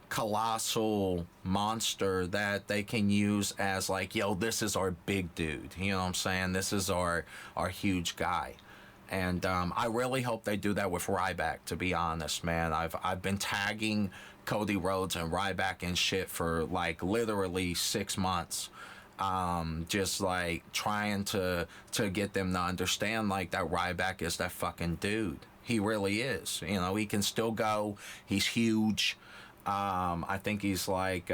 colossal monster that they can use as like, yo, this is our big dude. You know what I'm saying? This is our huge guy. And I really hope they do that with Ryback, to be honest, man. I've been tagging Cody Rhodes and Ryback and shit for like literally 6 months. Just like trying to get them to understand like that Ryback is that fucking dude. He really is. You know, he can still go. He's huge. I think he's like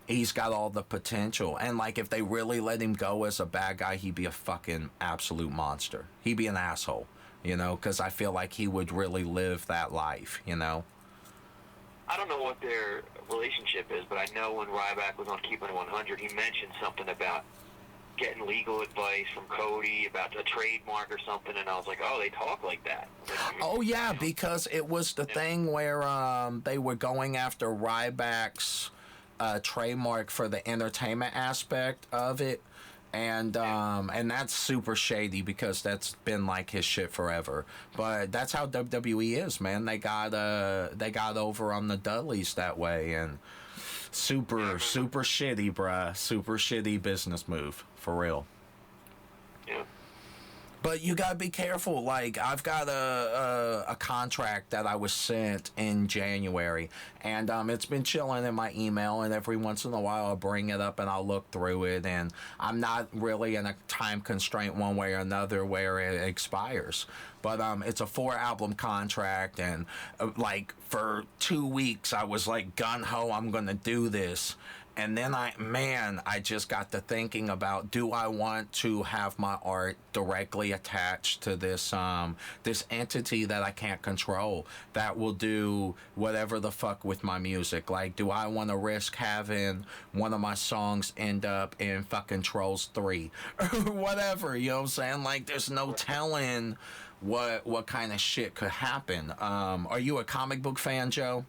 he's got all the potential. And like if they really let him go as a bad guy, he'd be a fucking absolute monster. He'd be an asshole, you know, because I feel like he would really live that life, you know. I don't know what their relationship is, but I know when Ryback was on Keepin It 100, he mentioned something about getting legal advice from Cody about a trademark or something, and I was like, oh, they talk like that. Oh, yeah, because it was the thing where they were going after Ryback's trademark for the entertainment aspect of it. And that's super shady because that's been like his shit forever. But that's how WWE is, man. They got over on the Dudleys that way, and super shitty, bruh. Super shitty business move, for real. Yeah. But you gotta be careful. Like, I've got a contract that I was sent in January, and it's been chilling in my email, and every once in a while I'll bring it up and I'll look through it, and I'm not really in a time constraint one way or another where it expires. But it's a 4-album contract, and like for 2 weeks I was like gung-ho, I'm gonna do this. And then I just got to thinking about, do I want to have my art directly attached to this this entity that I can't control that will do whatever the fuck with my music? Like, do I want to risk having one of my songs end up in fucking Trolls 3 or whatever? You know what I'm saying? Like, there's no telling what kind of shit could happen. Are you a comic book fan, Joe?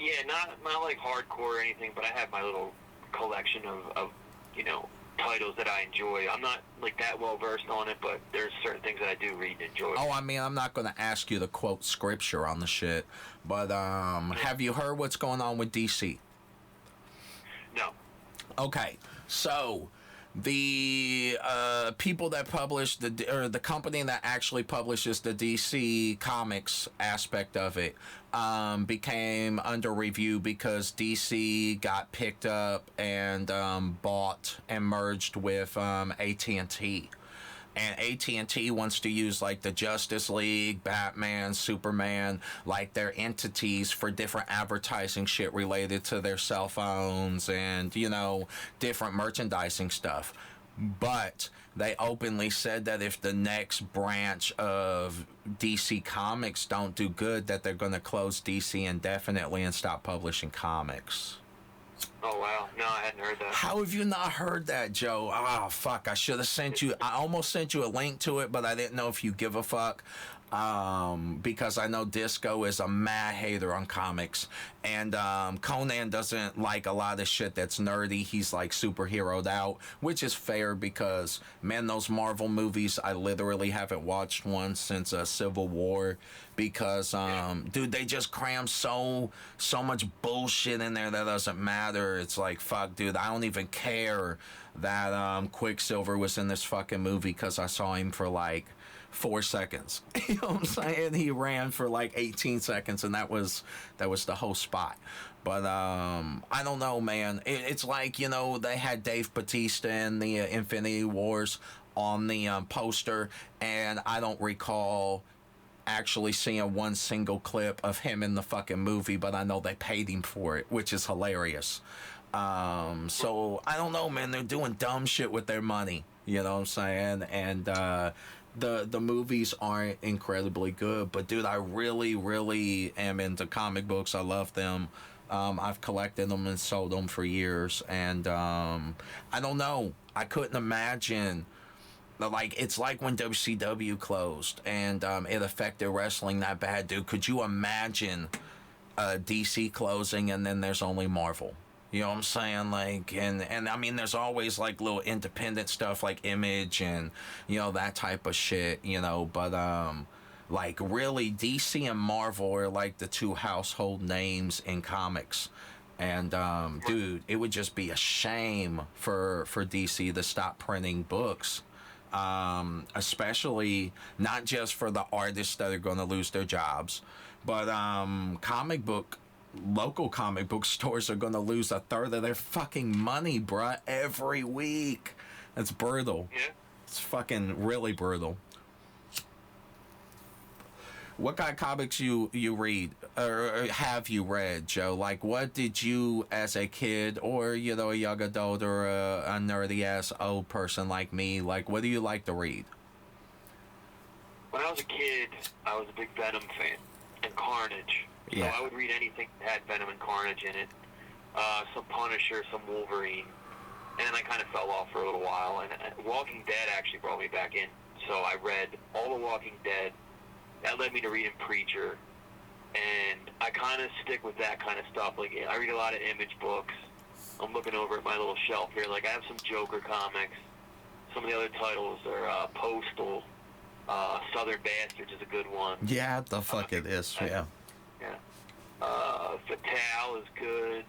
Yeah, not like hardcore or anything, but I have my little collection of you know, titles that I enjoy. I'm not like that well versed on it, but there's certain things that I do read and enjoy. Oh, I mean, I'm not going to ask you to quote scripture on the shit, but have you heard what's going on with DC? No. Okay, so the people that publish the company that actually publishes the DC Comics aspect of it became under review because DC got picked up and bought and merged with AT&T. And AT&T wants to use like the Justice League, Batman, Superman, like their entities for different advertising shit related to their cell phones and, you know, different merchandising stuff. But they openly said that if the next branch of DC Comics don't do good, that they're going to close DC indefinitely and stop publishing comics. Oh, wow. No, I hadn't heard that. How have you not heard that, Joe? Oh, fuck. I should have sent you... I almost sent you a link to it, but I didn't know if you give a fuck. Because I know Disco is a mad hater on comics. And Konnan doesn't like a lot of shit that's nerdy. He's like superheroed out, which is fair because, man, those Marvel movies, I literally haven't watched one since Civil War. Because, dude, they just cram so much bullshit in there that doesn't matter. It's like, fuck, dude, I don't even care that Quicksilver was in this fucking movie because I saw him for like 4 seconds. You know what I'm saying? He ran for like 18 seconds, and that was the whole spot. But I don't know, man. It's like, you know, they had Dave Bautista in the Infinity Wars on the poster, and I don't recall actually seeing one single clip of him in the fucking movie, but I know they paid him for it, which is hilarious. So I don't know, man. They're doing dumb shit with their money. You know what I'm saying? And the movies aren't incredibly good, but dude, I really, really am into comic books. I love them. I've collected them and sold them for years, and I don't know. I couldn't imagine. Like, it's like when WCW closed and it affected wrestling that bad, dude. Could you imagine DC closing and then there's only Marvel? You know what I'm saying? Like, and I mean, there's always like little independent stuff like Image and, you know, that type of shit, you know, but like really DC and Marvel are like the two household names in comics. And dude, it would just be a shame for DC to stop printing books. Especially not just for the artists that are going to lose their jobs, but local comic book stores are going to lose a third of their fucking money, bruh, every week. That's brutal. Yeah. It's fucking really brutal. What kind of comics you read or have you read, Joe? Like, what did you, as a kid or, you know, a young adult or a nerdy ass old person like me, like, what do you like to read? When I was a kid, I was a big Venom fan and Carnage. So Yeah. I would read anything that had Venom and Carnage in it. Some Punisher, some Wolverine. And then I kind of fell off for a little while. And Walking Dead actually brought me back in. So I read all the Walking Dead. That led me to reading Preacher, and I kind of stick with that kind of stuff. Like, I read a lot of Image books. I'm looking over at my little shelf here. Like, I have some Joker comics. Some of the other titles are Postal. Southern Bastards is a good one. Yeah, the fuck it is, yeah. Yeah. Fatale is good.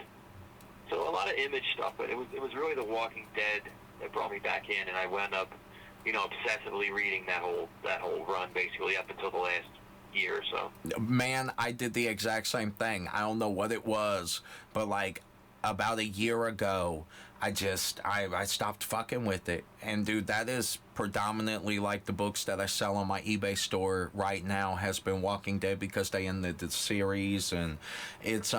So a lot of Image stuff, but it was really The Walking Dead that brought me back in, and I wound up, you know, obsessively reading that whole run basically up until the last year or so. Man, I did the exact same thing. I don't know what it was, but like about a year ago, I stopped fucking with it. And dude, that is predominantly like the books that I sell on my eBay store right now has been Walking Dead because they ended the series, and it's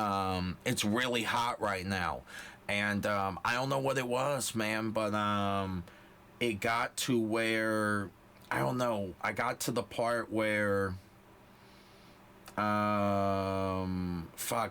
really hot right now. And I don't know what it was, man, but it got to where, I don't know, I got to the part where, fuck,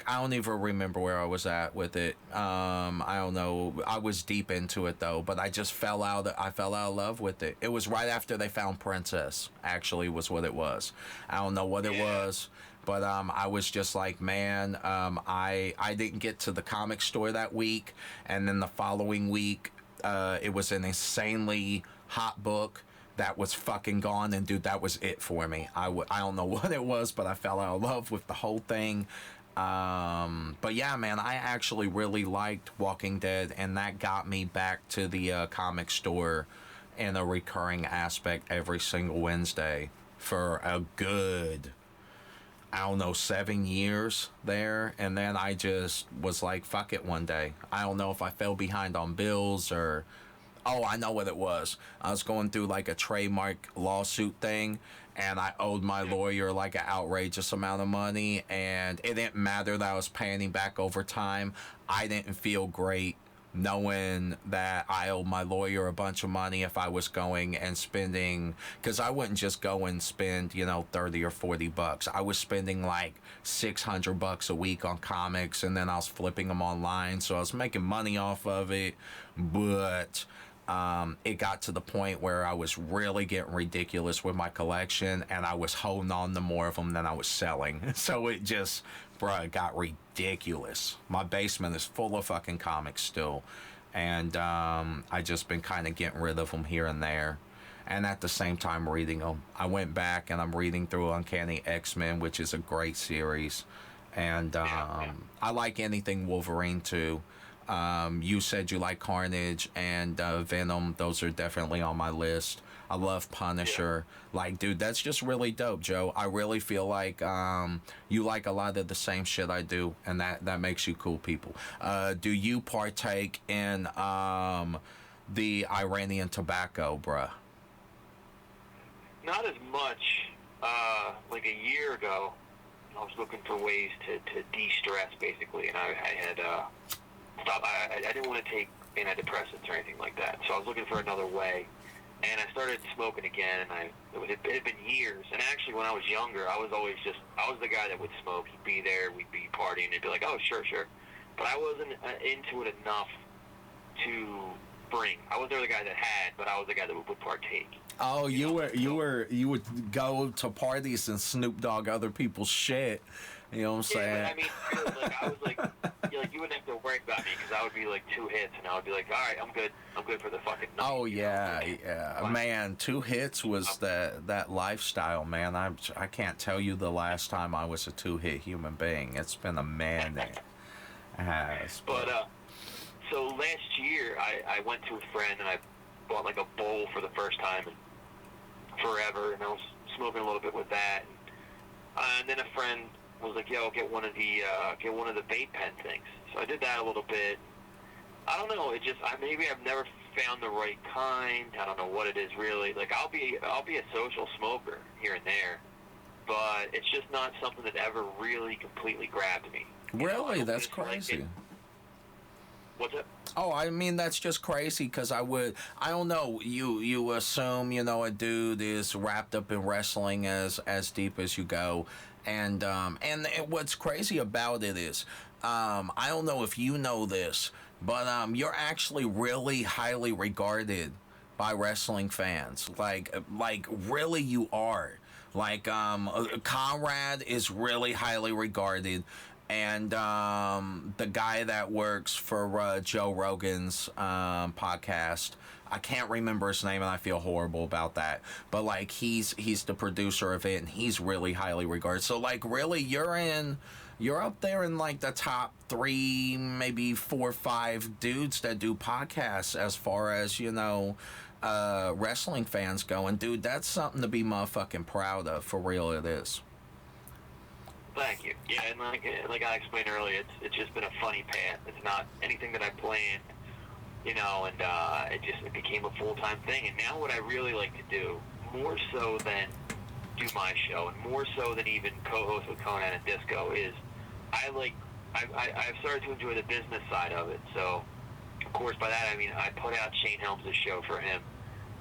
I don't even remember where I was at with it. I don't know, I was deep into it though, but I fell out of love with it. It was right after they found Princess, actually, was what it was. I don't know what it was. But I was just like, man, I didn't get to the comic store that week, and then the following week, it was an insanely hot book that was fucking gone, and dude, that was it for me. I don't know what it was, but I fell out of love with the whole thing. But yeah, man, I actually really liked Walking Dead, and that got me back to the comic store in a recurring aspect every single Wednesday for a good, I don't know, 7 years there. And then I just was like, fuck it one day. I don't know if I fell behind on bills or, oh, I know what it was. I was going through like a trademark lawsuit thing, and I owed my lawyer like an outrageous amount of money, and it didn't matter that I was paying him back over time. I didn't feel great knowing that I owed my lawyer a bunch of money if I was going and spending, because I wouldn't just go and spend, you know, 30 or 40 bucks. I was spending like $600 a week on comics, and then I was flipping them online, so I was making money off of it. But it got to the point where I was really getting ridiculous with my collection, and I was holding on to more of them than I was selling. So it just, bruh, it got ridiculous. My basement is full of fucking comics still, and I just been kind of getting rid of them here and there, and at the same time reading them. I went back and I'm reading through Uncanny X-Men, which is a great series, and I like anything Wolverine too. You said you like Carnage and Venom. Those are definitely on my list. I love Punisher. Like, dude, that's just really dope, Joe. I really feel like you like a lot of the same shit I do, and that makes you cool people. Do you partake in the Iranian tobacco, bruh? Not as much like a year ago, I was looking for ways to de-stress, basically, and I had stopped. I didn't want to take antidepressants or anything like that, so I was looking for another way. And I started smoking again, and it had been years. And actually, when I was younger, I was the guy that would smoke. He'd be there, we'd be partying, and he'd be like, oh, sure. But I wasn't into it enough to bring. I was never the guy that had, but I was the guy that would partake. Oh, you would go to parties and Snoop Dogg other people's shit. You know what I'm saying? Yeah, but I mean, really, like, I was like, you wouldn't have to worry about me because I would be like 2 hits, and I would be like, all right, I'm good for the fucking night. Oh yeah, yeah, man. 2 hits was that lifestyle, man. I can't tell you the last time I was a 2-hit human being. It's been a minute. It has. But so last year I went to a friend and I bought like a bowl for the first time in forever, and I was smoking a little bit with that, and then a friend was like, yo, get one of the vape pen things. So I did that a little bit. I don't know, maybe I've never found the right kind. I don't know what it is really. Like I'll be a social smoker here and there, but it's just not something that ever really completely grabbed me. Really? That's crazy. What's up? Oh, I mean, that's just crazy because I don't know, you assume, a dude is wrapped up in wrestling as deep as you go. And what's crazy about it is, I don't know if you know this, but you're actually really highly regarded by wrestling fans. Like really you are. Like, Conrad is really highly regarded. And the guy that works for Joe Rogan's podcast, I can't remember his name, and I feel horrible about that. But like he's the producer of it, and he's really highly regarded. So like really, you're up there in like the top 3, maybe 4 or 5 dudes that do podcasts as far as wrestling fans go. And dude, that's something to be motherfucking proud of. For real, it is. Thank you. Yeah, and like I explained earlier, it's just been a funny path. It's not anything that I planned, and it became a full-time thing. And now what I really like to do, more so than do my show, and more so than even co-host with Konnan and Disco, is I've started to enjoy the business side of it. So, of course, by that I mean I put out Shane Helms' show for him.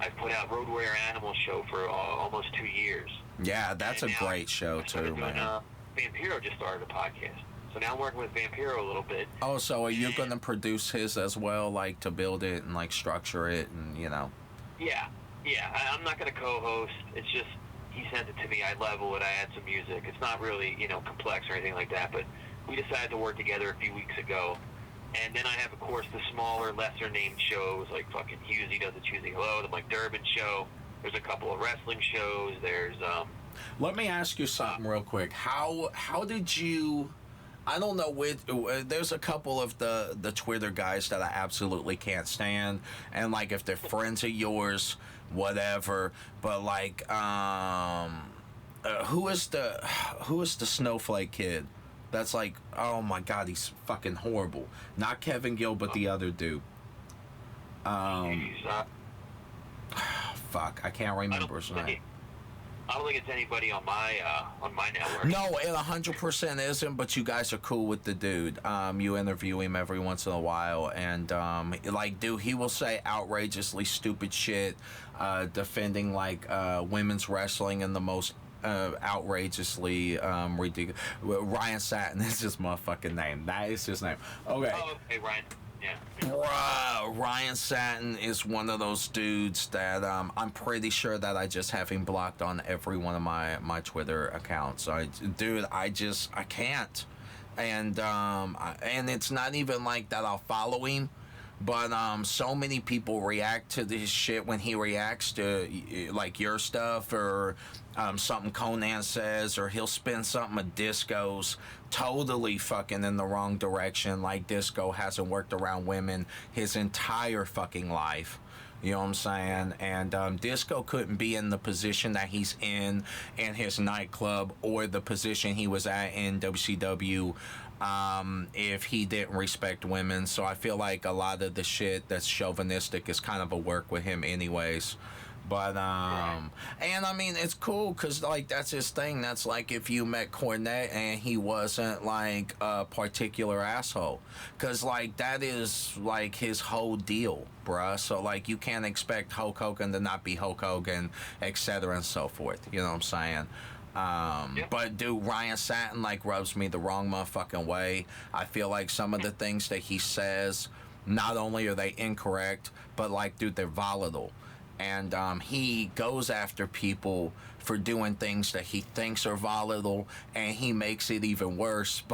I've put out Road Warrior Animal show for almost 2 years. Yeah, that's a great show too, man. Vampiro just started a podcast. So now I'm working with Vampiro a little bit. Oh, so are you going to produce his as well, like to build it and like structure it and, Yeah. I'm not going to co-host. It's just, he sent it to me. I level it. I add some music. It's not really, complex or anything like that, but we decided to work together a few weeks ago. And then I have, of course, the smaller, lesser-named shows like fucking Husey Does a Choosy Hello, the Mike Durbin show. There's a couple of wrestling shows. There's, Let me ask you something real quick. How did you... I don't know, there's a couple of the Twitter guys that I absolutely can't stand, and like if they're friends of yours, whatever, but like who is the snowflake kid that's like, oh my god, he's fucking horrible. Not Kevin Gill, but the other dude. Fuck, I can't remember his name. I don't think it's anybody on my network. No, it 100% isn't, but you guys are cool with the dude. You interview him every once in a while, and dude, he will say outrageously stupid shit, defending like women's wrestling in the most outrageously ridiculous. Ryan Satin is his motherfucking name. That is his name. Okay. Oh, okay, Ryan. Yeah. Bruh, Ryan Satin is one of those dudes that I'm pretty sure that I just have him blocked on every one of my Twitter accounts. I can't. And it's not even like that I'll follow him, but so many people react to this shit when he reacts to like your stuff or something Konnan says, or he'll spin something of Disco's totally fucking in the wrong direction. Like Disco hasn't worked around women his entire fucking life. You know what I'm saying? And Disco couldn't be in the position that he's in his nightclub, or the position he was at in WCW, if he didn't respect women. So I feel like a lot of the shit that's chauvinistic is kind of a work with him anyways. But and I mean it's cool because like that's his thing. That's like if you met Cornette and he wasn't like a particular asshole, because like that is like his whole deal, bruh. So like you can't expect Hulk Hogan to not be Hulk Hogan, etc. and so forth. You know what I'm saying? But dude, Ryan Satin like rubs me the wrong motherfucking way. I feel like some of the things that he says, not only are they incorrect, but like dude, they're volatile. And he goes after people for doing things that he thinks are volatile, and he makes it even worse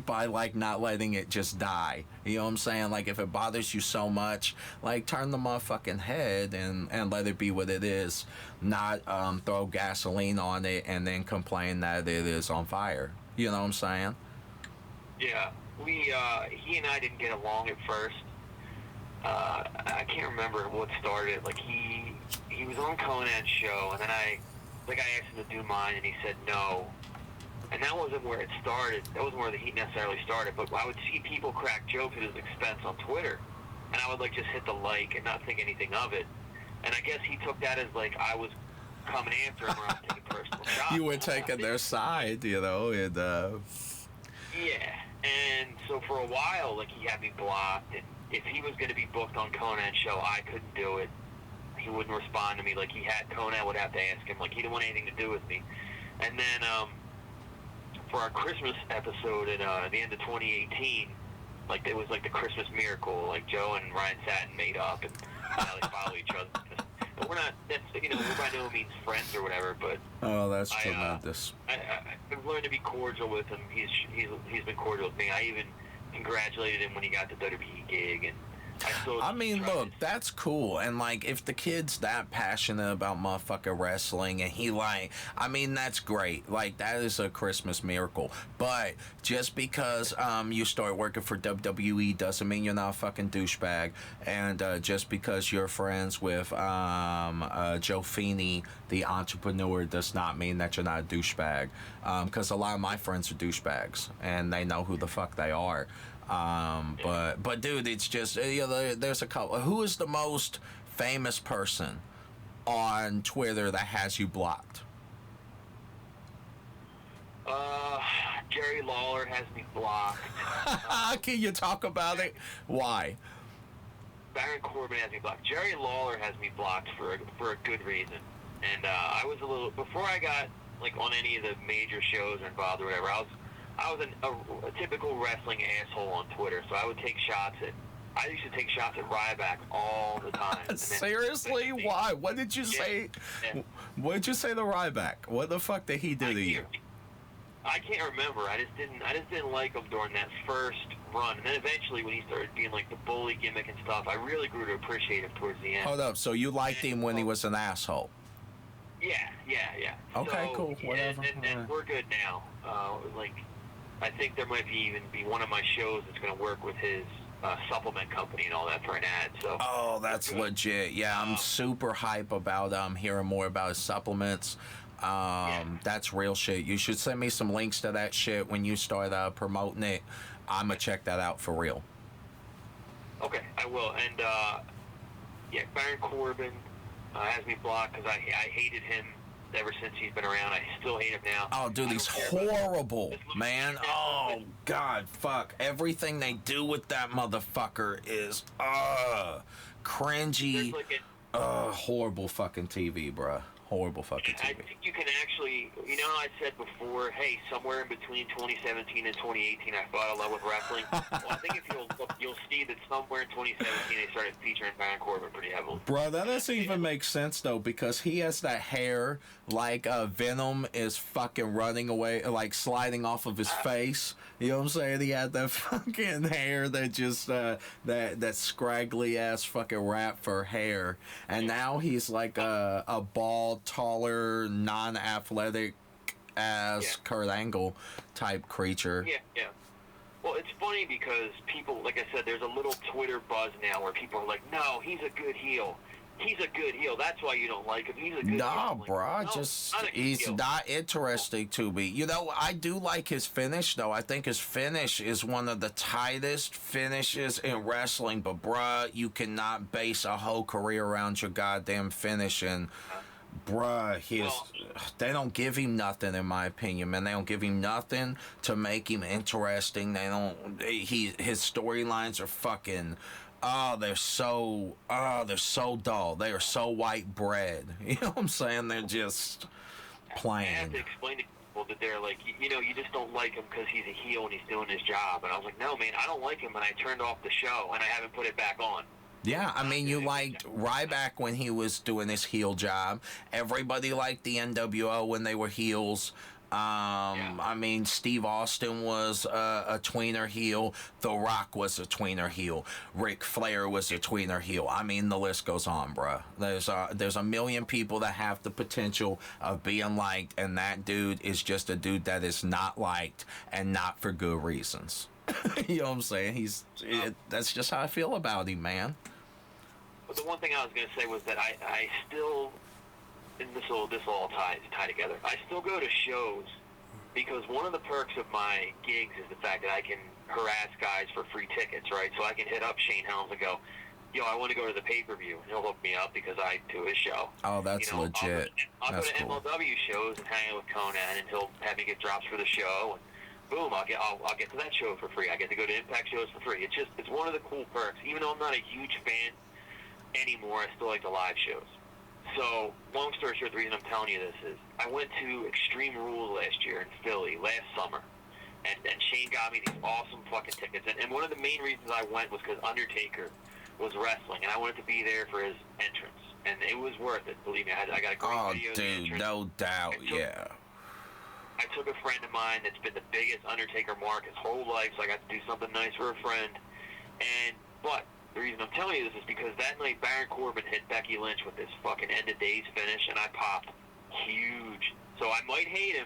by like not letting it just die. You know what I'm saying? Like if it bothers you so much, like turn the motherfucking head and let it be what it is, not throw gasoline on it and then complain that it is on fire. You know what I'm saying? Yeah, he and I didn't get along at first. I can't remember what started. Like he was on Konnan's show, and then I asked him to do mine, and he said no. And that wasn't where it started. That wasn't where the heat necessarily started. But I would see people crack jokes at his expense on Twitter, and I would like just hit the like and not think anything of it. And I guess he took that as like I was coming after him, or I was taking personal shots. You were taking their side, you know, and yeah. And so for a while, like he had me blocked, and if he was going to be booked on Konnan's show, I couldn't do it. He wouldn't respond to me. Like Konnan would have to ask him. Like he didn't want anything to do with me. And then for our Christmas episode at the end of 2018, like it was like the Christmas miracle. Like Joe and Ryan Satin made up, and now they follow each other. But we're not. That's we're by no means friends or whatever. But oh, that's tremendous. I've learned to be cordial with him. He's been cordial with me. I even congratulated him when he got the WWE gig, and I mean, look, that's cool. And like, if the kid's that passionate about motherfucking wrestling, and he like, I mean, that's great. Like, that is a Christmas miracle. But just because you start working for WWE doesn't mean you're not a fucking douchebag. And just because you're friends with Joe Feeney, the entrepreneur, does not mean that you're not a douchebag. Because a lot of my friends are douchebags, and they know who the fuck they are. But dude, it's just, there's a couple. Who is the most famous person on Twitter that has you blocked? Jerry Lawler has me blocked. Can you talk about it? Why? Baron Corbin has me blocked. Jerry Lawler has me blocked for a good reason. And I was a little, before I got like on any of the major shows or involved or whatever, I was a typical wrestling asshole on Twitter, so I used to take shots at Ryback all the time. Seriously? Why? What did you say? Yeah. What did you say to Ryback? What the fuck did he do to you? I can't remember. I just didn't like him during that first run. And then eventually when he started being like the bully gimmick and stuff, I really grew to appreciate him towards the end. Hold up, so you liked him when he was an asshole? Yeah. Okay, cool, whatever. And we're good now. I think there might even be one of my shows that's going to work with his supplement company and all that for an ad. So. Oh, that's legit. Yeah, I'm super hype about hearing more about his supplements. That's real shit. You should send me some links to that shit when you start promoting it. I'm gonna check that out for real. Okay, I will. And Baron Corbin has me blocked because I hated him ever since he's been around. I still hate him now. Oh, dude, he's horrible, man. Oh, God, fuck. Everything they do with that motherfucker is, cringy. Horrible fucking TV, bruh. Horrible fucking TV. I think you can actually, I said before, hey, somewhere in between 2017 and 2018, I fell out of love with wrestling. Well, I think if you'll see that somewhere in 2017, they started featuring Baron Corbin pretty heavily. Bro, that doesn't even make sense, though, because he has that hair like Venom is fucking running away, like sliding off of his face. You know what I'm saying? He had that fucking hair that just, that scraggly-ass fucking wrap for hair. And now he's like a bald, taller, non-athletic ass Kurt Angle type creature. Yeah. Well, it's funny because people, like I said, there's a little Twitter buzz now where people are like, no, he's a good heel. he's a good heel. That's why you don't like him. He's a good Nah, heel. bro, No, just not a good he's heel. not interesting to me. You know, I do like his finish though. I think his finish is one of the tightest finishes in wrestling. But bruh, you cannot base a whole career around your goddamn finish. And bruh, they don't give him nothing, in my opinion, man. They don't give him nothing to make him interesting. They don't. His storylines are fucking. They're so dull. They are so white bread. You know what I'm saying? They're just I have plain. to explain to people that they're like, you know, you just don't like him because he's a heel and he's doing his job. And I was like, no, man, I don't like him, and I turned off the show, and I haven't put it back on. Yeah, I mean, you liked Ryback when he was doing his heel job. Everybody liked the NWO when they were heels. I mean, Steve Austin was a tweener heel. The Rock was a tweener heel. Ric Flair was a tweener heel. I mean, the list goes on, bruh. There's a million people that have the potential of being liked, and that dude is just a dude that is not liked, and not for good reasons. You know what I'm saying? That's just how I feel about him, man. But the one thing I was going to say was that I still, and this will all tie together, I still go to shows because one of the perks of my gigs is the fact that I can harass guys for free tickets, right? So I can hit up Shane Helms and go, yo, I want to go to the pay-per-view. And he'll hook me up because I do his show. Oh, that's legit. I'll go That's to cool. MLW shows and hang out with Konnan, and he'll have me get drops for the show. And boom, I'll get to that show for free. I get to go to Impact shows for free. It's one of the cool perks. Even though I'm not a huge fan anymore, I still like the live shows. So, long story short, the reason I'm telling you this is I went to Extreme Rules last year in Philly, last summer, and Shane got me these awesome fucking tickets. And one of the main reasons I went was because Undertaker was wrestling, and I wanted to be there for his entrance. And it was worth it, believe me. I got a great video of the dude, entrance. no doubt, yeah. I took a friend of mine that's been the biggest Undertaker mark his whole life, so I got to do something nice for a friend. But the reason I'm telling you this is because that night Baron Corbin hit Becky Lynch with this fucking end of days finish, and I popped huge. So I might hate him,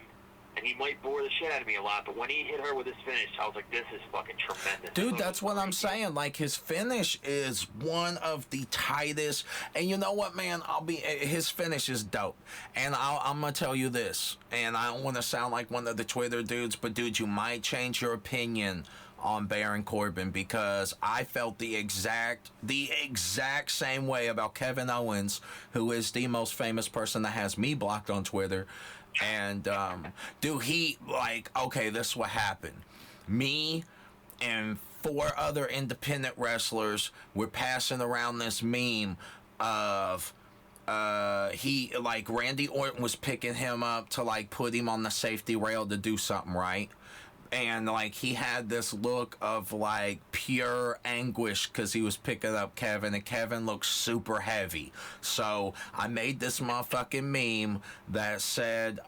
and he might bore the shit out of me a lot, but when he hit her with his finish, I was like, this is fucking tremendous. Dude, that's what I'm saying. Like, his finish is one of the tightest. And you know what, man? His finish is dope. And I'm going to tell you this. And I don't want to sound like one of the Twitter dudes, but dude, you might change your opinion on Baron Corbin, because I felt the exact same way about Kevin Owens, who is the most famous person that has me blocked on Twitter. And dude, okay, this is what happened. Me and 4 other independent wrestlers were passing around this meme of Randy Orton was picking him up to put him on the safety rail to do something, right? And he had this look of pure anguish because he was picking up Kevin, and Kevin looked super heavy. So I made this motherfucking meme that said,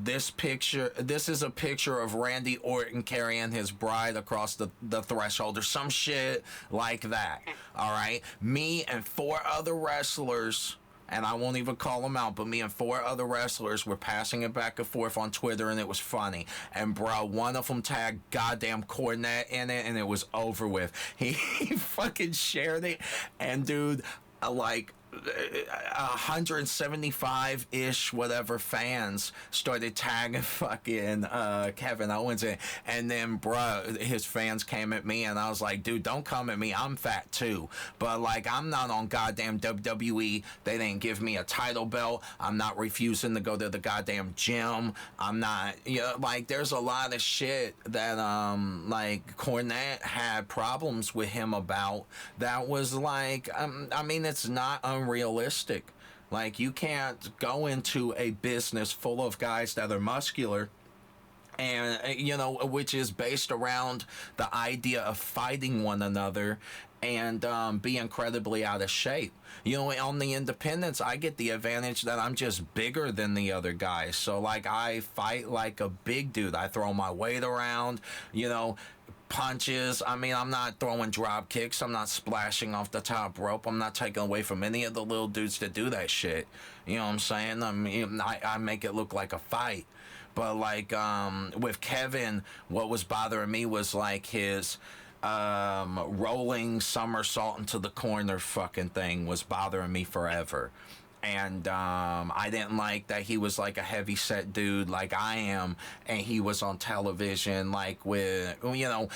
this is a picture of Randy Orton carrying his bride across the threshold, or some shit like that. All right, me and 4 other wrestlers, and I won't even call them out, but me and 4 other wrestlers were passing it back and forth on Twitter, and it was funny. And bro, one of them tagged goddamn Cornette in it, and it was over with. He fucking shared it, and dude, 175-ish whatever fans started tagging fucking Kevin Owens in. And then bruh, his fans came at me, and I was like, dude, don't come at me, I'm fat too. But I'm not on goddamn WWE. They didn't give me a title belt. I'm not refusing to go to the goddamn gym. I'm not, there's a lot of shit that Cornette had problems with him about that was it's not unrealistic. You can't go into a business full of guys that are muscular, and which is based around the idea of fighting one another, and be incredibly out of shape. On the independents, I get the advantage that I'm just bigger than the other guys. So I fight like a big dude. I throw my weight around, punches. I'm not throwing drop kicks. I'm not splashing off the top rope. I'm not taking away from any of the little dudes that do that shit. You know what I'm saying? I make it look like a fight. But with Kevin, what was bothering me was his rolling somersault into the corner fucking thing was bothering me forever. And I didn't like that he was like a heavy set dude like I am, and he was on television like with, you know,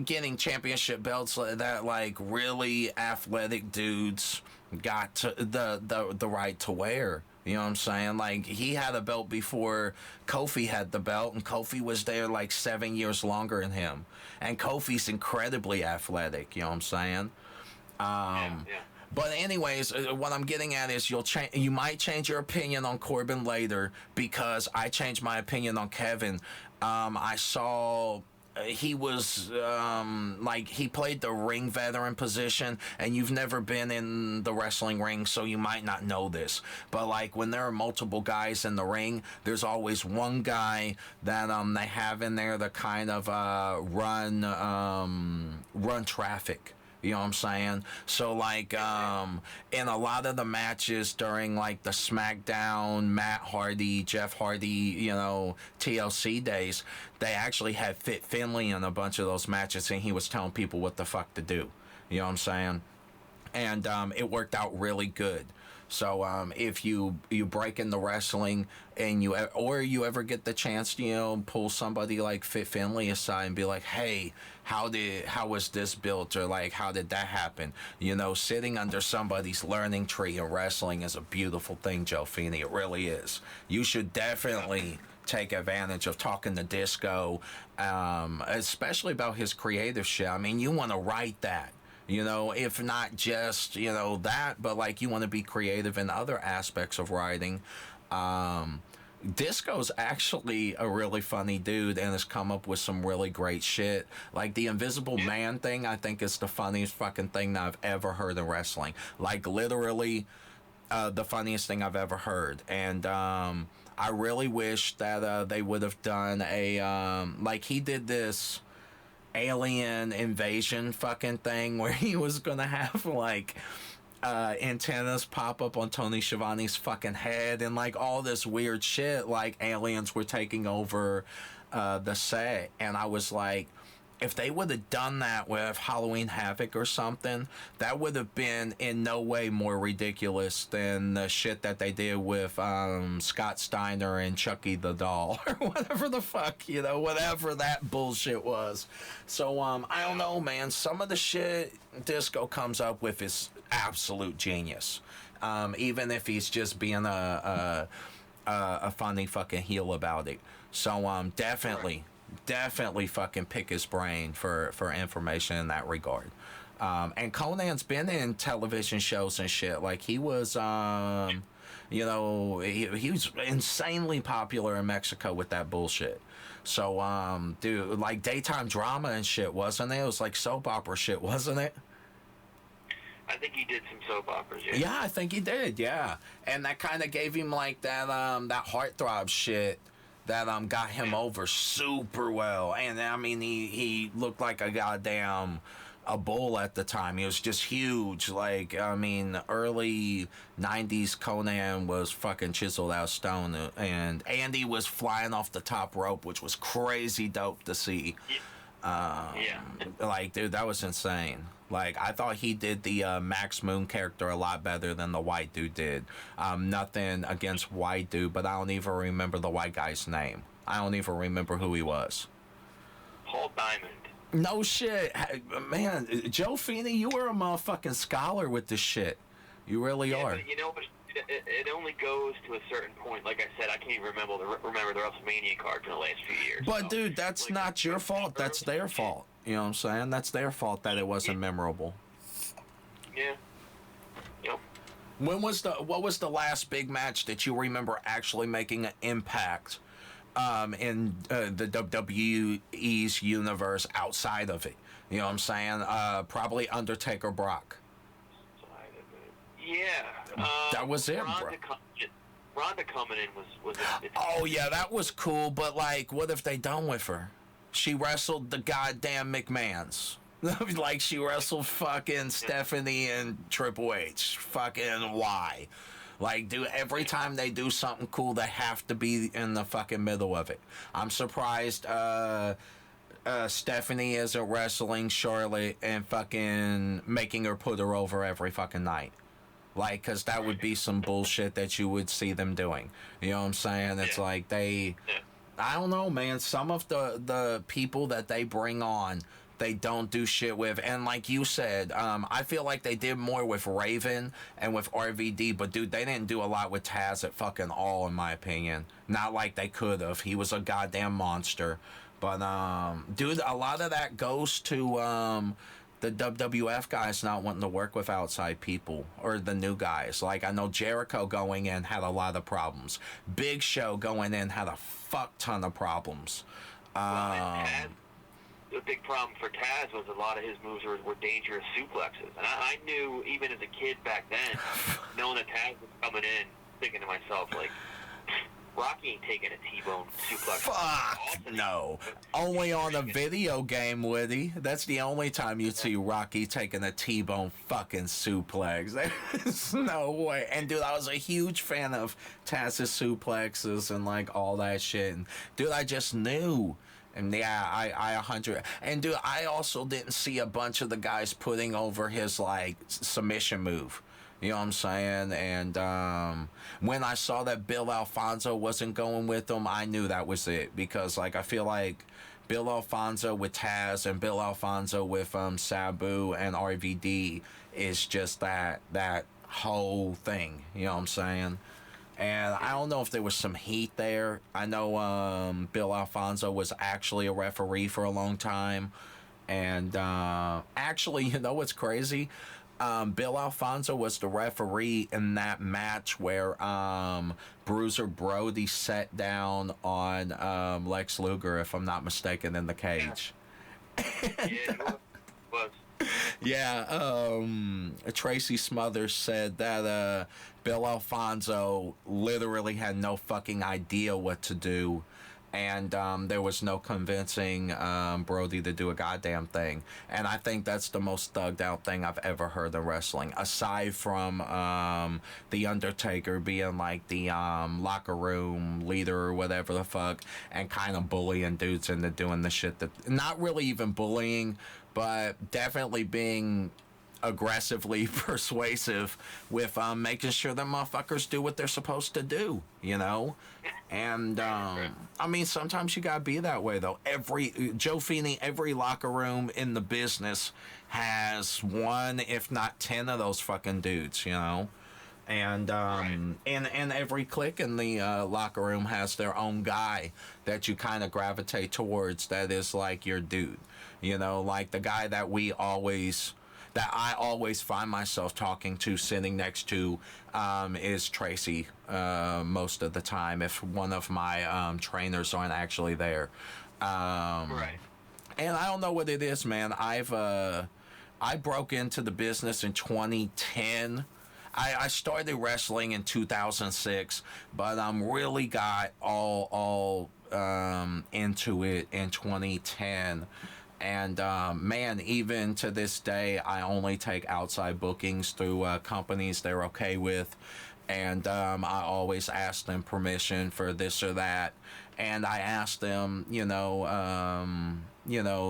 getting championship belts that like really athletic dudes got to the right to wear. You know what I'm saying? Like, he had a belt before Kofi had the belt, and Kofi was there like 7 years longer than him. And Kofi's incredibly athletic, you know what I'm saying? Yeah. But anyways, what I'm getting at is you might change your opinion on Corbin later, because I changed my opinion on Kevin. I saw he was like, he played the ring veteran position, and you've never been in the wrestling ring, so you might not know this, but like when there are multiple guys in the ring, there's always one guy that they have in there that kind of run traffic. You know what I'm saying? So, like, in a lot of the matches during, like, the SmackDown, Matt Hardy, Jeff Hardy, you know, TLC days, they actually had Fit Finley in a bunch of those matches, and he was telling people what the fuck to do. You know what I'm saying? And it worked out really good. So if you break into wrestling and you ever get the chance to, you know, pull somebody like Fit Finley aside and be like, hey, how was this built, or like, how did that happen? You know, sitting under somebody's learning tree in wrestling is a beautiful thing, Joe Feeney. It really is. You should definitely take advantage of talking to Disco, especially about his creative shit. I mean, you want to write that. You know, if not just, you know, that, but like you want to be creative in other aspects of writing. Disco's actually a really funny dude and has come up with some really great shit. Like the Invisible Man thing, I think is the funniest fucking thing that I've ever heard in wrestling. Like literally the funniest thing I've ever heard. And I really wish that they would have done a, like he did this alien invasion fucking thing where he was gonna have like antennas pop up on Tony Schiavone's fucking head and like all this weird shit, like aliens were taking over the set. And I was like, if they would have done that with Halloween Havoc or something, that would have been in no way more ridiculous than the shit that they did with Scott Steiner and Chucky the Doll or whatever the fuck, you know, whatever that bullshit was. So, I don't know, man. Some of the shit Disco comes up with is absolute genius. Even if he's just being a funny fucking heel about it. So, definitely fucking pick his brain for information in that regard. And Konnan's been in television shows and shit. Like he was, you know, he was insanely popular in Mexico with that bullshit. So, dude, like daytime drama and shit, wasn't it? It was like soap opera shit, wasn't it? I think he did some soap operas, yeah. Yeah, I think he did, yeah. And that kind of gave him like that heartthrob shit that got him over super well. And I mean, he looked like a goddamn bull at the time. He was just huge. Like, I mean, early 90s Konnan was fucking chiseled out of stone, and Andy was flying off the top rope, which was crazy dope to see. Like, dude, that was insane. Like, I thought he did the Max Moon character a lot better than the white dude did. Nothing against white dude, but I don't even remember the white guy's name. I don't even remember who he was. Paul Diamond. No shit. Man, Joe Feeney, you were a motherfucking scholar with this shit. You really are. But you know, it only goes to a certain point. Like I said, I can't even remember the WrestleMania card from the last few years. But, so, dude, that's like, not your fault. That's their fault. You know what I'm saying? That's their fault that it wasn't memorable. Yeah. Yep. What was the last big match that you remember actually making an impact in the WWE's universe outside of it? You know what I'm saying? Probably Undertaker Brock. Yeah. That was it, bro. Rhonda coming in was oh, yeah, that was cool, but, like, what have they done with her? She wrestled the goddamn McMahons. Like, she wrestled fucking Stephanie and Triple H. Fucking why? Like, dude, every time they do something cool, they have to be in the fucking middle of it. I'm surprised Stephanie isn't wrestling Charlotte and fucking making her put her over every fucking night. Like, because that would be some bullshit that you would see them doing. You know what I'm saying? It's like they... I don't know, man. Some of the people that they bring on, they don't do shit with. And like you said, I feel like they did more with Raven and with RVD. But, dude, they didn't do a lot with Taz at fucking all, in my opinion. Not like they could have. He was a goddamn monster. But, dude, a lot of that goes to... the WWF guys not wanting to work with outside people or the new guys. Like, I know Jericho going in had a lot of problems. Big Show going in had a fuck ton of problems. Taz, the big problem for Taz was a lot of his moves were dangerous suplexes. And I knew, even as a kid back then, knowing that Taz was coming in, thinking to myself, like, Rocky ain't taking a T-bone suplex. Fuck no. Only on a video game, would he? That's the only time you'd see Rocky taking a T-bone fucking suplex. There's no way. And dude, I was a huge fan of Taz's suplexes and like all that shit. And dude, I just knew. And yeah, I 100. And dude, I also didn't see a bunch of the guys putting over his like submission move. You know what I'm saying? And when I saw that Bill Alfonso wasn't going with them, I knew that was it. Because, like, I feel like Bill Alfonso with Taz and Bill Alfonso with Sabu and RVD is just that whole thing. You know what I'm saying? And I don't know if there was some heat there. I know Bill Alfonso was actually a referee for a long time. And actually, you know what's crazy? Bill Alfonso was the referee in that match where Bruiser Brody sat down on Lex Luger, if I'm not mistaken, in the cage. Yeah, Tracy Smothers said that Bill Alfonso literally had no fucking idea what to do. And there was no convincing Brody to do a goddamn thing. And I think that's the most thugged out thing I've ever heard in wrestling. Aside from The Undertaker being like the locker room leader or whatever the fuck. And kind of bullying dudes into doing the shit that... Not really even bullying, but definitely being aggressively persuasive with making sure that motherfuckers do what they're supposed to do, you know? And I mean, sometimes you gotta be that way though. Joe Feeney, every locker room in the business has one, if not 10 of those fucking dudes, you know? And and every clique in the locker room has their own guy that you kind of gravitate towards, that is like your dude, you know? Like the guy that I always find myself talking to, sitting next to, is Tracy most of the time, if one of my trainers aren't actually there. Right. And I don't know what it is, man. I broke into the business in 2010. I started wrestling in 2006, but really got all into it in 2010. And, man, even to this day, I only take outside bookings through companies they're okay with. And I always ask them permission for this or that. And I ask them,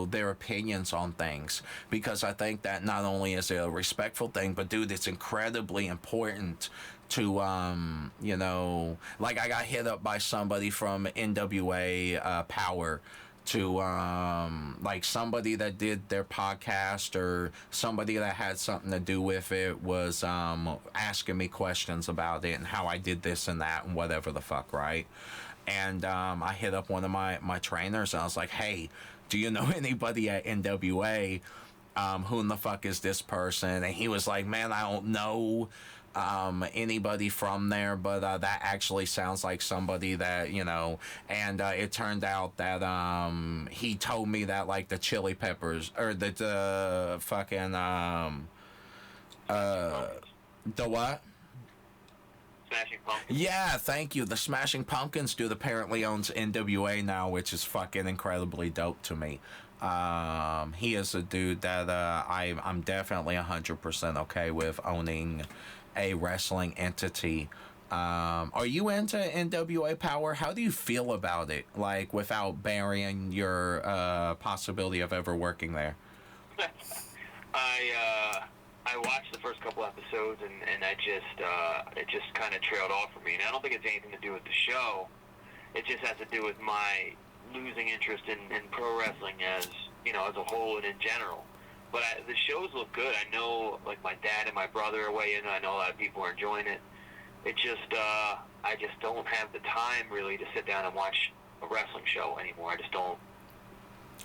their opinions on things. Because I think that not only is it a respectful thing, but, dude, it's incredibly important to, like I got hit up by somebody from NWA Power, to like somebody that did their podcast or somebody that had something to do with it was asking me questions about it and how I did this and that and whatever the fuck, right? And I hit up one of my trainers and I was like, hey, do you know anybody at NWA? Who in the fuck is this person? And he was like, man, I don't know anybody from there, but that actually sounds like somebody that, and it turned out that he told me that like the Chili Peppers or the fucking the what? Smashing Pumpkins. Yeah, thank you. The Smashing Pumpkins dude apparently owns NWA now, which is fucking incredibly dope to me. He is a dude that I'm definitely 100% okay with owning a wrestling entity. Are you into NWA Power? How do you feel about it? Like, without burying your possibility of ever working there. I watched the first couple episodes and I just it just kind of trailed off for me. And I don't think it's anything to do with the show. It just has to do with my losing interest in pro wrestling as as a whole and in general. But the shows look good. I know, like, my dad and my brother are way in. I know a lot of people are enjoying it. It just, I just don't have the time, really, to sit down and watch a wrestling show anymore. I just don't.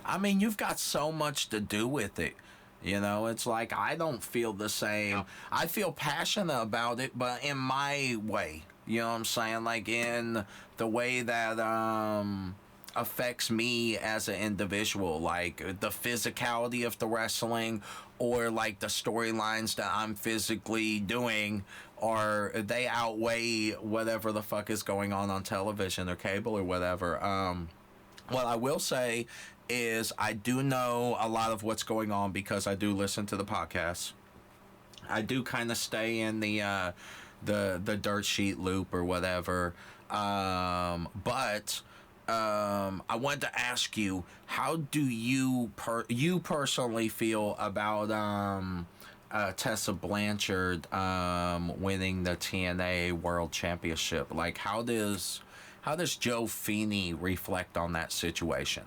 I mean, you've got so much to do with it. It's like I don't feel the same. No. I feel passionate about it, but in my way. You know what I'm saying? Like, in the way that affects me as an individual, like the physicality of the wrestling, or like the storylines that I'm physically doing, or they outweigh whatever the fuck is going on television or cable or whatever. What I will say is I do know a lot of what's going on because I do listen to the podcast. I do kind of stay in the dirt sheet loop or whatever. But I wanted to ask you, how do you personally feel about Tessa Blanchard winning the TNA World Championship? Like, how does Joe Feeney reflect on that situation?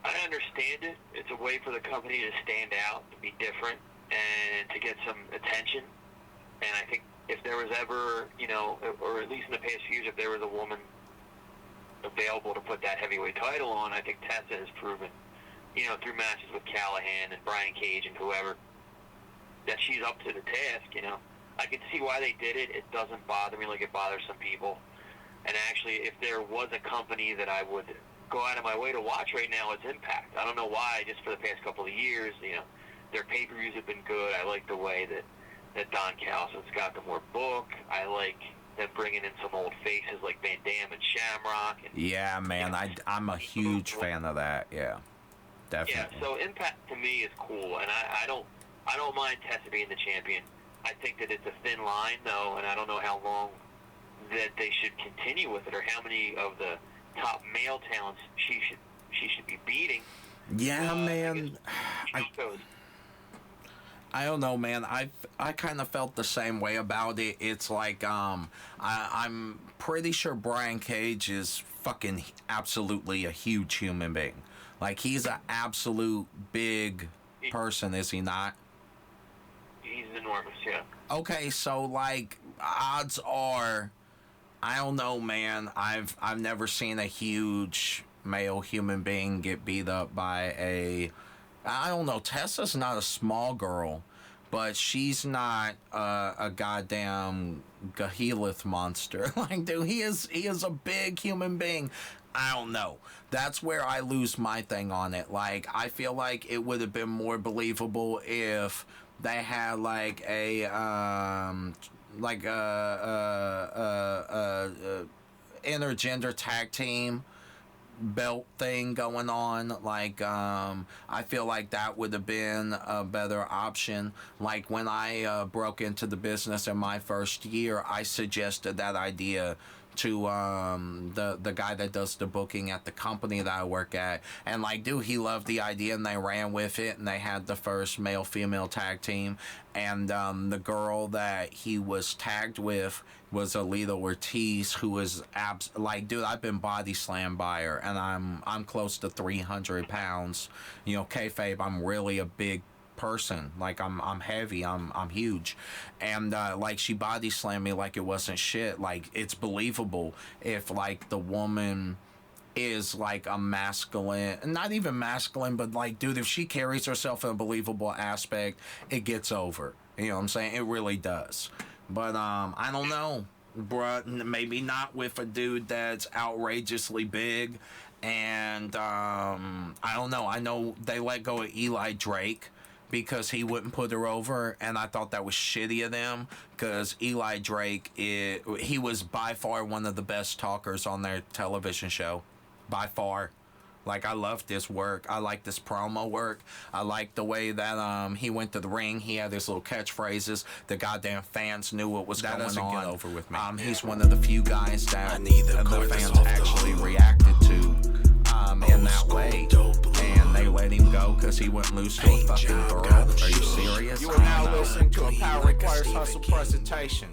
I understand it. It's a way for the company to stand out, to be different, and to get some attention. And I think if there was ever, or at least in the past few years, if there was a woman available to put that heavyweight title on, I think Tessa has proven, through matches with Callahan and Brian Cage and whoever, that she's up to the task. I can see why they did it. It doesn't bother me like it bothers some people. And actually, if there was a company that I would go out of my way to watch right now, it's Impact. I don't know why, just for the past couple of years, their pay-per-views have been good. I like the way that Don Callison's got them more book. I like them bringing in some old faces like Van Dam and Shamrock. And, yeah, man, I'm a huge fan of that. Yeah, definitely. Yeah, so Impact to me is cool, and I don't mind Tessa being the champion. I think that it's a thin line, though, and I don't know how long that they should continue with it, or how many of the top male talents she should be beating. Yeah, man. I don't know, man. I kind of felt the same way about it. It's like I'm pretty sure Brian Cage is fucking absolutely a huge human being. Like, he's an absolute big person, is he not? He's enormous, yeah. Okay, so like odds are, I don't know, man. I've never seen a huge male human being get beat up by I don't know. Tessa's not a small girl, but she's not a goddamn Gahilith monster. Like, dude, he is a big human being. I don't know. That's where I lose my thing on it. Like, I feel like it would have been more believable if they had like a intergender tag team belt thing going on. Like, I feel like that would have been a better option. Like, when I broke into the business in my first year, I suggested that idea to the guy that does the booking at the company that I work at, and like, dude, he loved the idea and they ran with it, and they had the first male female tag team, and the girl that he was tagged with was Alita Ortiz, who was like, dude, I've been body slammed by her, and I'm close to 300 pounds. Kayfabe, I'm really a big person. Like, I'm heavy, I'm huge, and like, she body slammed me like it wasn't shit. Like, it's believable if like the woman is like a masculine, not even masculine, but like, dude, if she carries herself in a believable aspect, it gets over. You know what I'm saying? It really does. But I don't know, bruh. Maybe not with a dude that's outrageously big. And I don't know. I know they let go of Eli Drake because he wouldn't put her over, and I thought that was shitty of them, because Eli Drake, he was by far one of the best talkers on their television show, by far. Like, I love this work. I like this promo work. I like the way that he went to the ring. He had his little catchphrases. The goddamn fans knew what was going on. That doesn't get over with me. He's one of the few guys that the fans actually reacted to in that way. And they let him go because he wouldn't lose to a fucking girl. Are you serious? You are now listening to a Power Requires Hustle presentation.